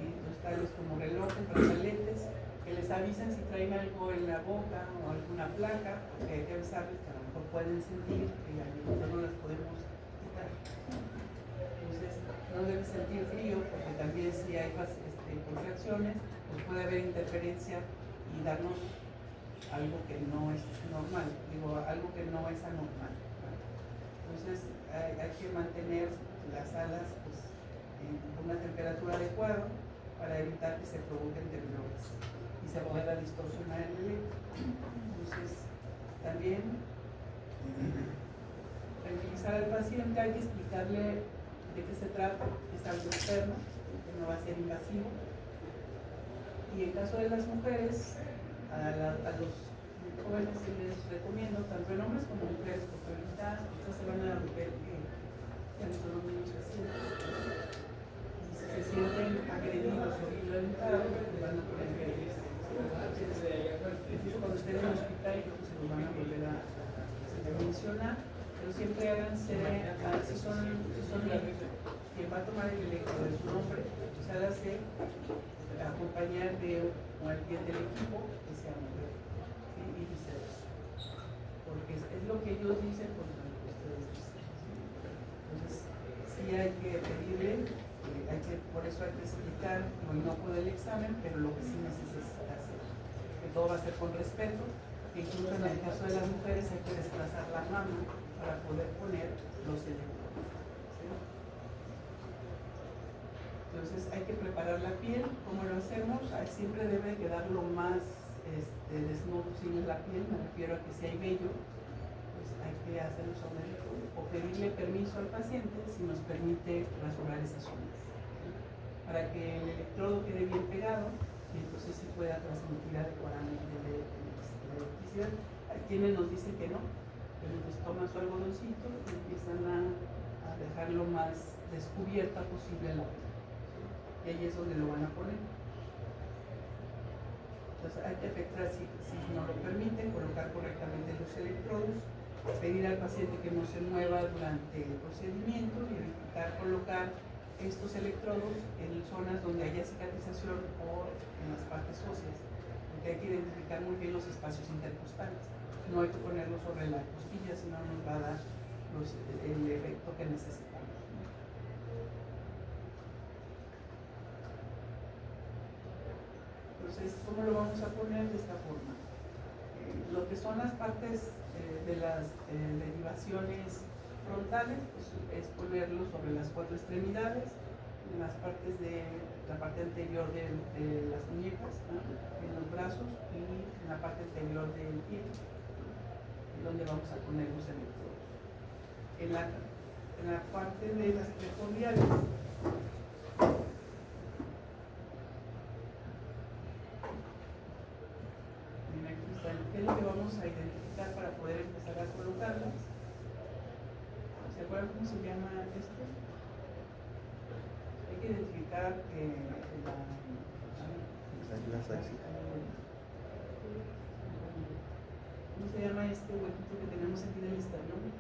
[SPEAKER 1] Los tales como relojes, brazaletes, que les avisan si traen algo en la boca o alguna placa, porque hay que avisarles que a lo mejor pueden sentir que no las podemos quitar. Entonces, no debe sentir frío, porque también si hay contracciones, pues puede haber interferencia y darnos algo que no es normal, algo que no es anormal. Entonces, hay que mantener las alas pues, con una temperatura adecuada para evitar que se provoquen temblores y se pueda distorsionar el electro. Entonces, también tranquilizar al paciente, hay que explicarle de qué se trata, que es algo externo, que no va a ser invasivo. Y en caso de las mujeres, a los jóvenes sí les recomiendo, tanto en hombres como en mujeres, porque ahorita se van a ver que ya no son los niños recientes. Y si se sienten agredidos o violentados, van a poner que incluso cuando estén en el hospital, creo que se lo van a volver a mencionar. pero siempre háganse, si son quien va a tomar el electro de su nombre, pues hágase acompañar de alguien del equipo que sea mujer, ¿sí? Y viceversa, porque es lo que ellos dicen, pues lo que ustedes dicen, ¿sí? Entonces sí hay que pedirle, por eso hay que explicar lo inocuo del examen, pero lo que sí necesita hacer, que todo va a ser con respeto, que incluso en el caso de las mujeres hay que desplazar la mano para poder poner los electrodos, ¿sí? Entonces hay que preparar la piel. ¿Cómo lo hacemos? Siempre debe quedar lo más desnudo posible la piel, me refiero a que si hay vello, pues hay que hacerlo sobre el o pedirle permiso al paciente si nos permite rasurar esas zonas, ¿sí? Para que el electrodo quede bien pegado y entonces se pueda transmitir adecuadamente la electricidad. Hay quienes nos dicen que no, pero entonces toman su algodoncito y empiezan a dejar lo más descubierta posible la piel, ¿sí? Y ahí es donde lo van a poner. Entonces hay que efectuar, si nos lo permiten, colocar correctamente los electrodos, pedir al paciente que no se mueva durante el procedimiento y evitar colocar estos electrodos en zonas donde haya cicatrización o en las partes óseas, porque hay que identificar muy bien los espacios intercostales. No hay que ponerlos sobre la costilla, sino nos va a dar el efecto que necesitamos, ¿no? Entonces, ¿cómo lo vamos a poner? De esta forma. Lo que son las partes de las derivaciones frontales, pues, es ponerlo sobre las 4 extremidades, en las partes de la parte anterior de las muñecas, ¿no? En los brazos y en la parte anterior del pie, donde vamos a poner los electrodos. En la parte de las precordiales, ¿qué es lo que vamos a identificar para poder empezar a colocarlas? ¿Se acuerdan cómo se llama esto? Hay que identificar ¿cómo se llama este huequito que tenemos aquí del esternón?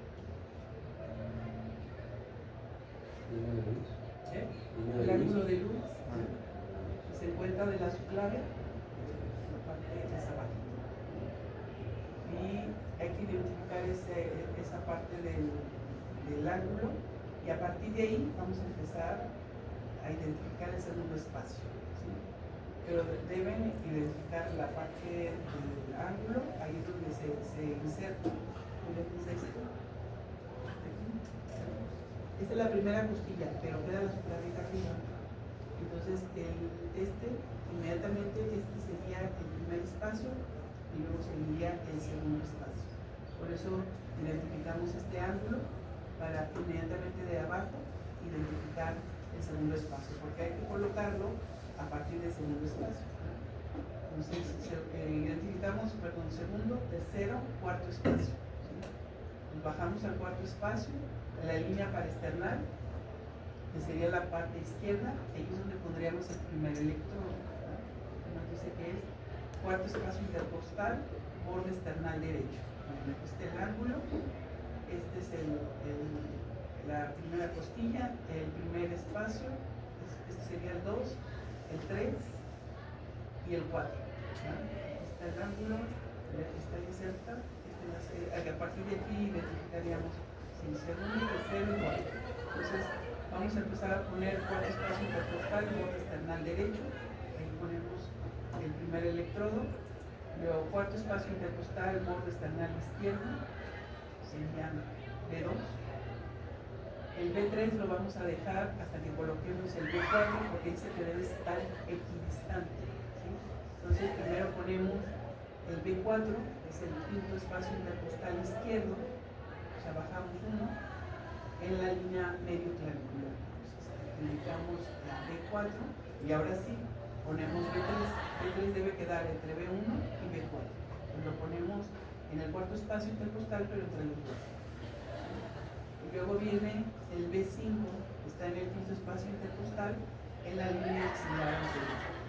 [SPEAKER 2] ¿Línea de luz?
[SPEAKER 1] El ángulo de luz, que se encuentra de la subclavia, la parte de esa abajo. Y hay que identificar esa parte del ángulo, y a partir de ahí vamos a empezar a identificar el segundo espacio, ¿sí? Pero deben identificar la parte del ángulo, ahí es donde se inserta. Esta es la primera costilla, pero queda la subclavija arriba. Entonces inmediatamente este sería el primer espacio y luego seguiría el segundo espacio. Por eso identificamos este ángulo para inmediatamente de abajo identificar el segundo espacio, porque hay que colocarlo a partir del segundo espacio. Entonces identificamos, segundo, tercero, cuarto espacio, ¿sí? Nos bajamos al cuarto espacio, la línea paraesternal, que sería la parte izquierda, ahí es donde pondríamos el primer electrodo, ¿no? Nos dice que es cuarto espacio intercostal, borde esternal derecho. Bueno, aquí está el ángulo, este es la primera costilla, el primer espacio, este sería el 2, el 3 y el 4. ¿No? Está el ángulo, está inserta, a partir de aquí identificaríamos el segundo, tercero y cuarto. Entonces vamos a empezar a poner cuarto espacio intercostal, borde esternal derecho, ahí ponemos el primer electrodo, luego cuarto espacio intercostal, borde esternal izquierdo, serían B2. El B3 lo vamos a dejar hasta que coloquemos el B4, porque dice que debe estar equidistante, ¿sí? Entonces primero ponemos el B4, que es el quinto espacio intercostal izquierdo, o sea, bajamos uno en la línea medio clavicular. Indicamos la B4 y ahora sí ponemos B3. B3 debe quedar entre B1 y B4. Pues lo ponemos en el cuarto espacio intercostal, pero entre los dos. Y luego viene el B5, que está en el quinto espacio intercostal, en la línea axilar anterior.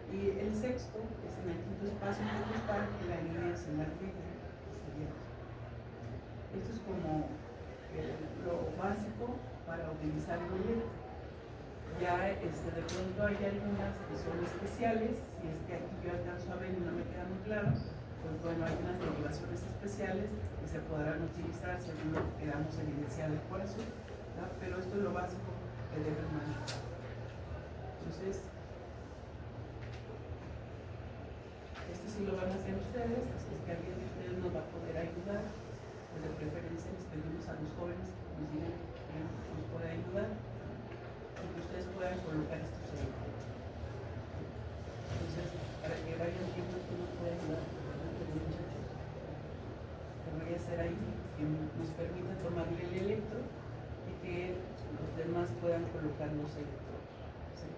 [SPEAKER 1] Y el sexto, que es en el quinto espacio intercostal, en la línea axilar media, que sería Esto es como lo básico para utilizar el electro. Ya de pronto hay algunas que son especiales, si es que aquí yo alcanzo a ver y no me queda muy claro, pues bueno, hay unas derivaciones especiales que se podrán utilizar según lo que queramos evidenciar el corazón, ¿verdad? Pero esto es lo básico que deben manejar. Entonces, esto sí lo van a hacer ustedes, así es que alguien de ustedes nos va a poder ayudar. Pues de preferencia les pedimos a los jóvenes que nos digan que nos puede ayudar y que ustedes puedan colocar estos ejemplos. Entonces, para que vayan viendo que nos puede ayudar, los muchachos, que voy a hacer ahí, que nos permita tomar el electro y que los demás puedan colocar los electrodos. ¿Sí?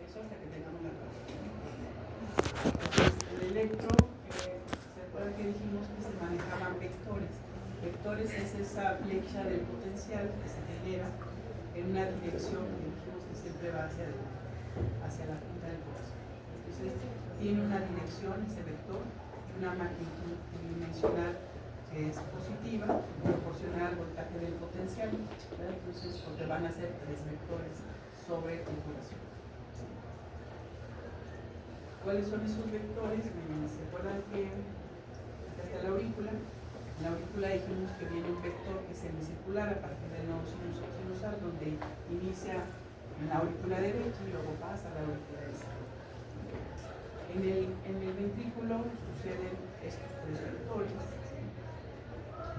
[SPEAKER 1] Eso hasta que tengamos la clase. Entonces, el electro, ¿se acuerdan que dijimos que se manejaban vectores? Vectores es esa flecha del potencial que se genera en una dirección que dijimos que siempre va hacia la punta del corazón. Entonces, tiene una dirección ese vector y una magnitud tridimensional que es positiva, proporcional al voltaje del potencial, ¿verdad? Entonces, porque van a ser 3 vectores sobre el corazón. ¿Cuáles son esos vectores? ¿Se acuerdan que hasta la aurícula? En la aurícula dijimos que viene un vector que es semicircular a partir del nodo sinusal, donde inicia en la aurícula derecha y luego pasa a la aurícula izquierda. En el ventrículo suceden estos 3 vectores.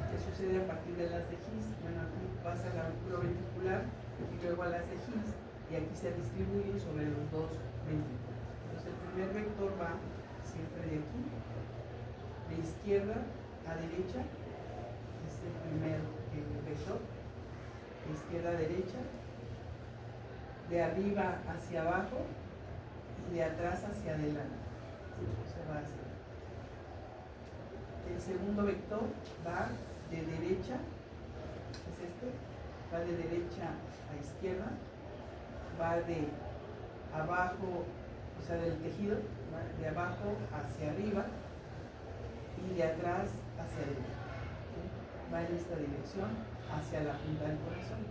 [SPEAKER 1] ¿Qué sucede a partir de las de His? Bueno, aquí pasa a la aurícula ventricular y luego a las de His, y aquí se distribuyen sobre los 2 ventrículos. Entonces el primer vector va siempre de aquí, de izquierda a derecha, es el primer vector, de izquierda a derecha, de arriba hacia abajo y de atrás hacia adelante. Se va hacia adelante. El segundo vector va de derecha, es este, va de derecha a izquierda, va de abajo, o sea, del tejido, ¿va? De abajo hacia arriba y de atrás hacia adelante. ¿Sí? Va en esta dirección hacia la punta del corazón.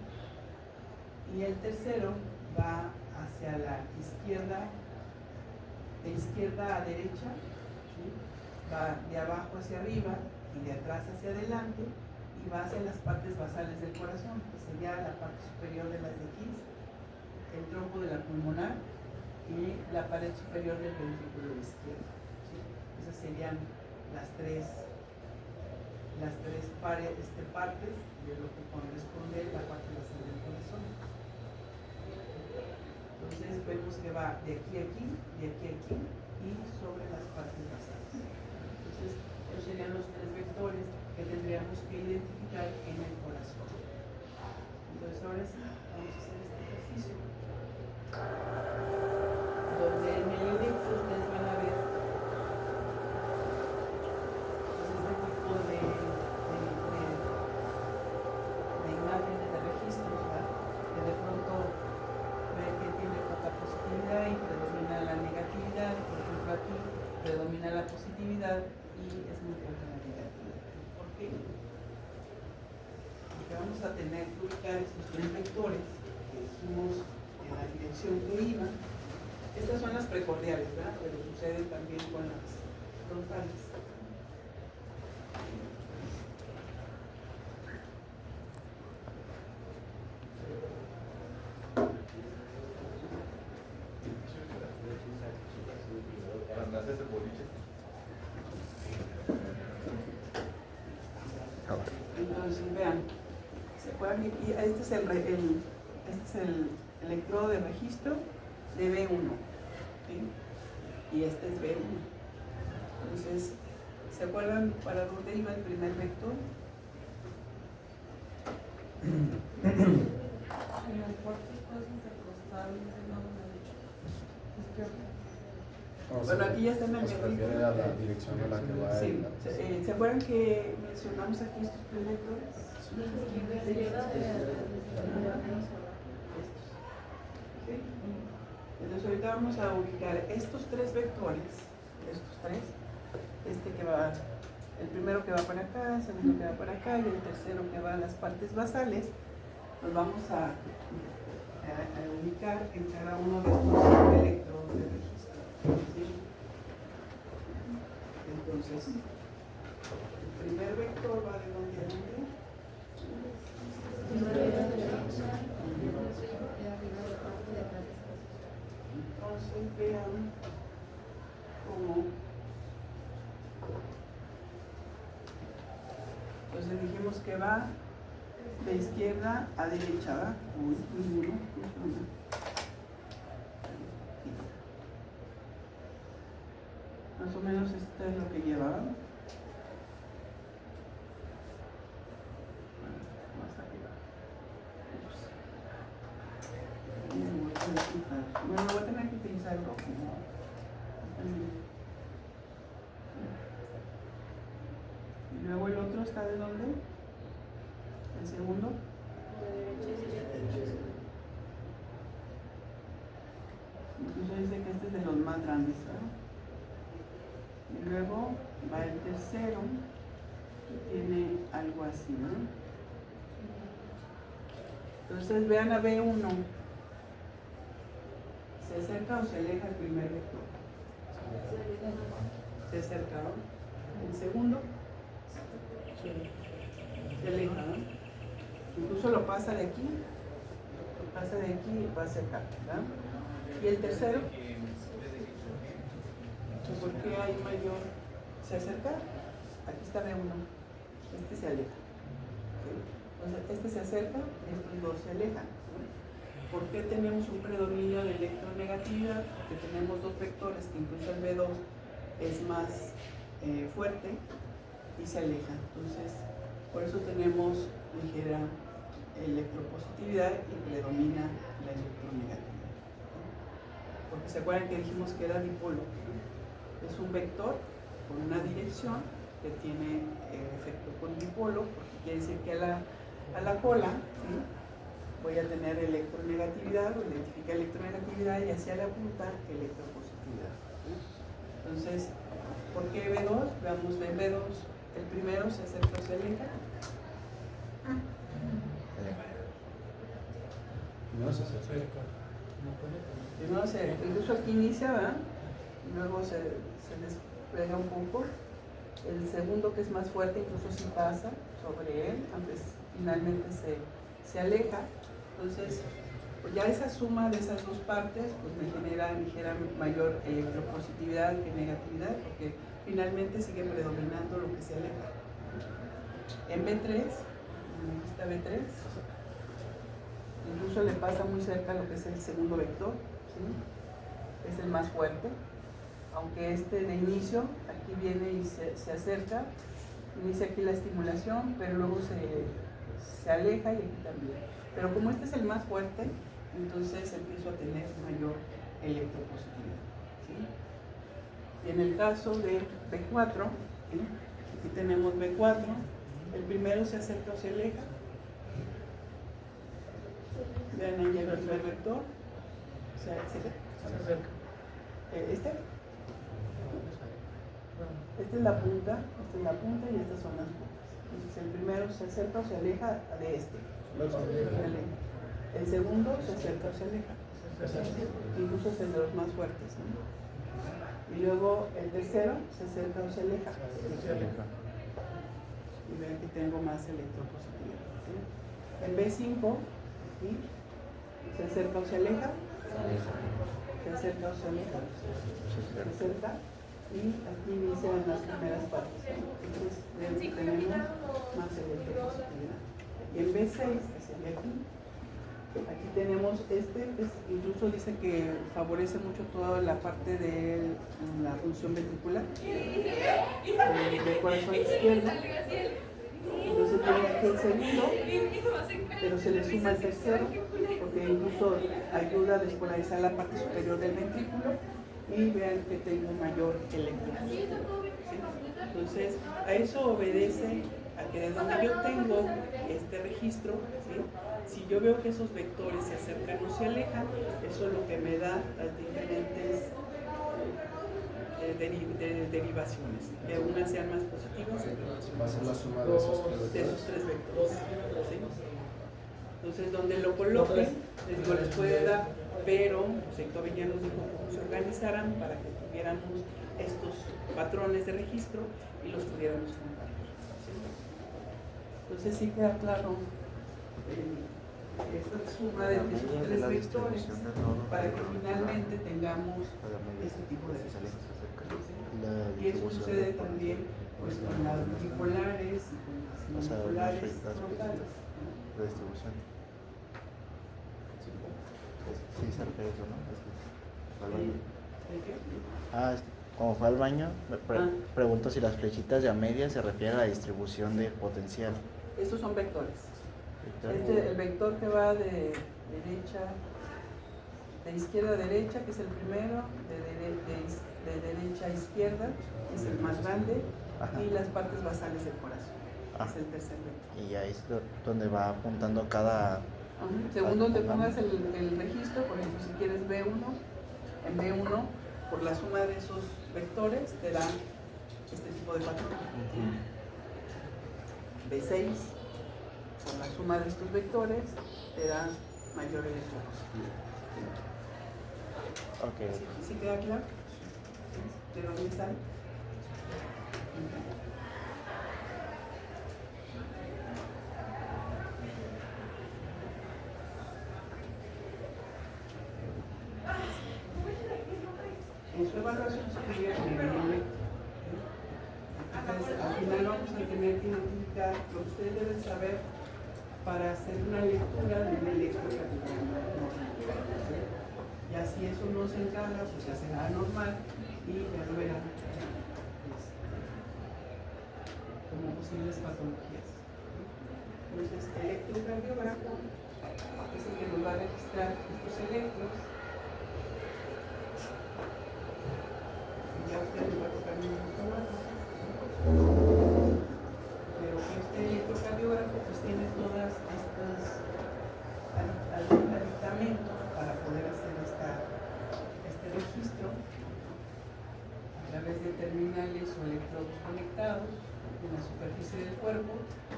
[SPEAKER 1] Y el tercero va hacia la izquierda, de izquierda a derecha, ¿sí? Va de abajo hacia arriba y de atrás hacia adelante y va hacia las partes basales del corazón, que sería la parte superior de las de His, el tronco de la pulmonar y la pared superior del ventrículo izquierdo. ¿Sí? Esas serían las tres partes de lo que corresponde la parte basal del corazón. Entonces vemos que va de aquí a aquí, de aquí a aquí y sobre las partes basales. Entonces, esos serían los 3 vectores que tendríamos que identificar en el corazón. Entonces, ahora sí, vamos a hacer este ejercicio. Donde en el electro ustedes van a ver pues, este tipo de imágenes, de registros, ¿verdad? Que de pronto ven que tiene poca positividad y predomina la negatividad. Por ejemplo, aquí predomina la positividad y es muy poca la negatividad. ¿Por qué? Porque vamos a tener que ubicar estos 3 vectores que dijimos en la dirección que iban. Estas son las precordiales, ¿verdad? Pero suceden también con las frontales. Entonces, vean, ¿se acuerdan? Y este es el electrodo de registro de B1, ¿sí? Y este es B1. Entonces, ¿se acuerdan para dónde iba el primer vector?
[SPEAKER 6] En el córtex intercostal del nodo derecho. Izquierdo.
[SPEAKER 1] Bueno, aquí ya está en el
[SPEAKER 2] se refiere a la dirección a la que va
[SPEAKER 1] sí.
[SPEAKER 2] el...
[SPEAKER 1] ¿Se acuerdan que mencionamos aquí estos 3 vectores? ¿Sí? Entonces ahorita vamos a ubicar estos 3 vectores, estos 3, este que va el primero que va para acá, el segundo que va para acá y el tercero que va a las partes basales, nos vamos a ubicar en cada uno de estos electrodos de registro. ¿Sí? Entonces, el primer vector va de dónde a dónde. Entonces vean cómo. Entonces dijimos que va de izquierda a derecha, ¿verdad? Uno. Más o menos esto es lo que lleva. Más arriba. Bueno, voy a tener que utilizar el rojo. Y luego el otro está de dónde? El segundo. Incluso dice que este es de los más grandes, ¿verdad? Y luego va el tercero, que tiene algo así, ¿no? Entonces vean a B1. ¿Se acerca o se aleja el primer vector? Se acerca, ¿no? El segundo se aleja, ¿no? Incluso lo pasa de aquí y va a acercar, ¿verdad? Y el tercero, ¿por qué hay mayor? ¿Se acerca? Aquí está B1, este se aleja. ¿Sí? Entonces este se acerca, estos dos se alejan. ¿Sí? ¿Por qué tenemos un predominio de electronegatividad? Porque tenemos dos vectores, que incluso el B2 es más fuerte y se aleja. Entonces, por eso tenemos ligera electropositividad y predomina la electronegatividad. Porque se acuerdan que dijimos que era dipolo. Es un vector con una dirección que tiene efecto con dipolo, porque quiere decir que a la cola, ¿sí?, voy a tener electronegatividad, o identifica electronegatividad, y hacia la punta electropositividad. ¿Sí? Entonces, ¿por qué B2? Veamos en B2, el primero se acerca o se aleja.
[SPEAKER 2] No se acerca.
[SPEAKER 1] Primero incluso aquí inicia, ¿verdad? Luego se despega un poco. El segundo, que es más fuerte, incluso sí pasa sobre él, aunque finalmente se aleja. Entonces, pues ya esa suma de esas dos partes pues me genera ligera mayor electropositividad que negatividad, porque finalmente sigue predominando lo que se aleja. En B3, esta B3, incluso le pasa muy cerca lo que es el segundo vector, ¿sí? Es el más fuerte, aunque este de inicio aquí viene y se acerca, inicia aquí la estimulación, pero luego se aleja y aquí también. Pero como este es el más fuerte, entonces empiezo a tener mayor electropositividad, ¿sí? Y en el caso de B4, ¿sí?, aquí tenemos B4, el primero se acerca o se aleja. Vean ahí el primer vector, se acerca. Esta es la punta y estas son las puntas. Entonces el primero se acerca o se aleja de este. El segundo se acerca o se aleja. Incluso es el de los más fuertes, ¿no? Y luego el tercero se acerca o se aleja. Y vean que tengo más electropositividad, ¿sí? El B5, ¿sí?, se acerca o se aleja. Se acerca o se aleja. Se acerca. Y aquí inician las primeras partes, ¿no? Entonces vean que tenemos más electropositividad. Y en B6, que sería aquí tenemos incluso dice que favorece mucho toda la parte de la función ventricular del corazón izquierdo. Entonces tiene aquí el segundo, pero se le suma el tercero, porque incluso ayuda a despolarizar la parte superior del ventrículo, y vean que tengo mayor electropositividad, ¿sí? Entonces, a eso obedece a que desde donde yo tengo este registro, ¿sí?, si yo veo que esos vectores se acercan o se alejan, eso es lo que me da las diferentes derivaciones, que unas sean más positivas y otras
[SPEAKER 2] Va a ser la suma
[SPEAKER 1] de
[SPEAKER 2] de esos
[SPEAKER 1] tres vectores. ¿Sí? Entonces, donde lo coloquen, les puede dar, pero Héctor ya nos dijo cómo se organizaran para que tuviéramos estos patrones de registro y los pudiéramos comparar. ¿Sí? Entonces, sí queda claro esta suma de esos tres vectores para que finalmente tengamos este tipo de registros. ¿Sí? Y eso sucede también pues, con las bipolares y con las unipolares frontales.
[SPEAKER 3] La distribución. Sí, se refiere a eso, ¿no?
[SPEAKER 1] ¿De qué?
[SPEAKER 3] Como fue al baño, pregunto si las flechitas de a media se refieren a la distribución de potencial.
[SPEAKER 1] Estos son vectores. El vector que va de izquierda a derecha, que es el primero, de derecha a izquierda, que es el más grande, y las partes basales del corazón, que es el tercer vector.
[SPEAKER 3] Y ahí es donde va apuntando cada...
[SPEAKER 1] Según donde pongas el registro, por ejemplo, si quieres B1, en B1, por la suma de esos vectores, te dan este tipo de patrón. B6, por la suma de estos vectores, te da mayor electropositividad.
[SPEAKER 3] Okay.
[SPEAKER 1] ¿Sí queda claro? ¿De dónde están? En su evaluación se podría tener un momento. Entonces, al final vamos a tener que identificar lo que ustedes deben saber para hacer una lectura de un electrocardiograma. Ya si eso no se encarga, pues ya será normal y ya lo verán como posibles patologías. Entonces, el electrocardiograma es el que nos va a registrar estos electros. Y ya usted les va a tocar un trabajo. Pero este electrocardiógrafo pues tiene todas estas aditamentos para poder hacer este registro a través de terminales o electrodos conectados en la superficie del cuerpo.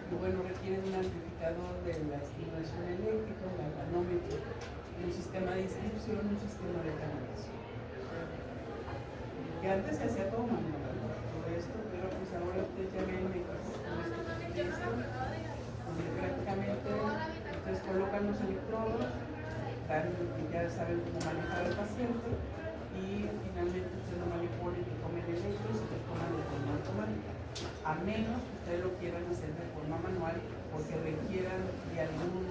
[SPEAKER 1] Y bueno, requiere un amplificador de la estimulación eléctrica, un galvanómetro, un sistema de inscripción, un sistema de canalización. Que antes se hacía todo manual, todo esto, pero pues ahora ustedes ya ven equipos con este proceso, donde prácticamente ustedes colocan los electrodos, ya saben cómo manejar al paciente y finalmente ustedes lo manipulan y tomen electros y los toman de forma automática, a menos que ustedes lo quieran hacer de forma manual porque requieran de algún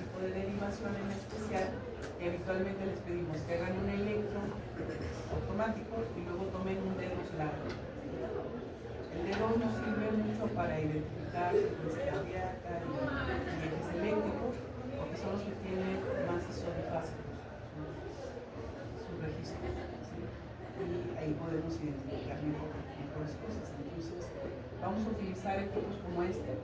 [SPEAKER 1] tipo de derivación en especial, que habitualmente les pedimos que hagan un electro automático y luego tomen un dedo largo. El dedo nos sirve mucho para identificar frecuencia cardíaca y ejes eléctricos, porque son los que tienen más isodifásicos sus registros. ¿Sí? Y ahí podemos identificar mejores cosas. Entonces, vamos a utilizar equipos como este.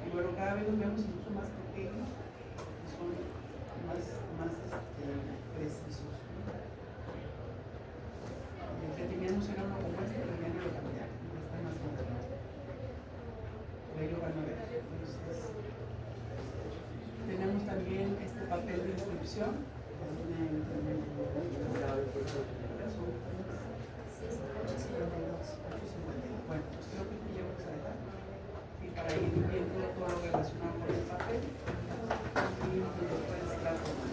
[SPEAKER 1] Y bueno, cada vez los vemos incluso más pequeños, que son más precisos. El que teníamos era uno como este, pero ya no lo cambiaron, ya está más moderno. Por ahí lo van a ver. Entonces, tenemos también este papel de inscripción. Bueno, pues creo que ya vamos a dejar. Y para ir viendo todo lo relacionado con el papel, y después la toma.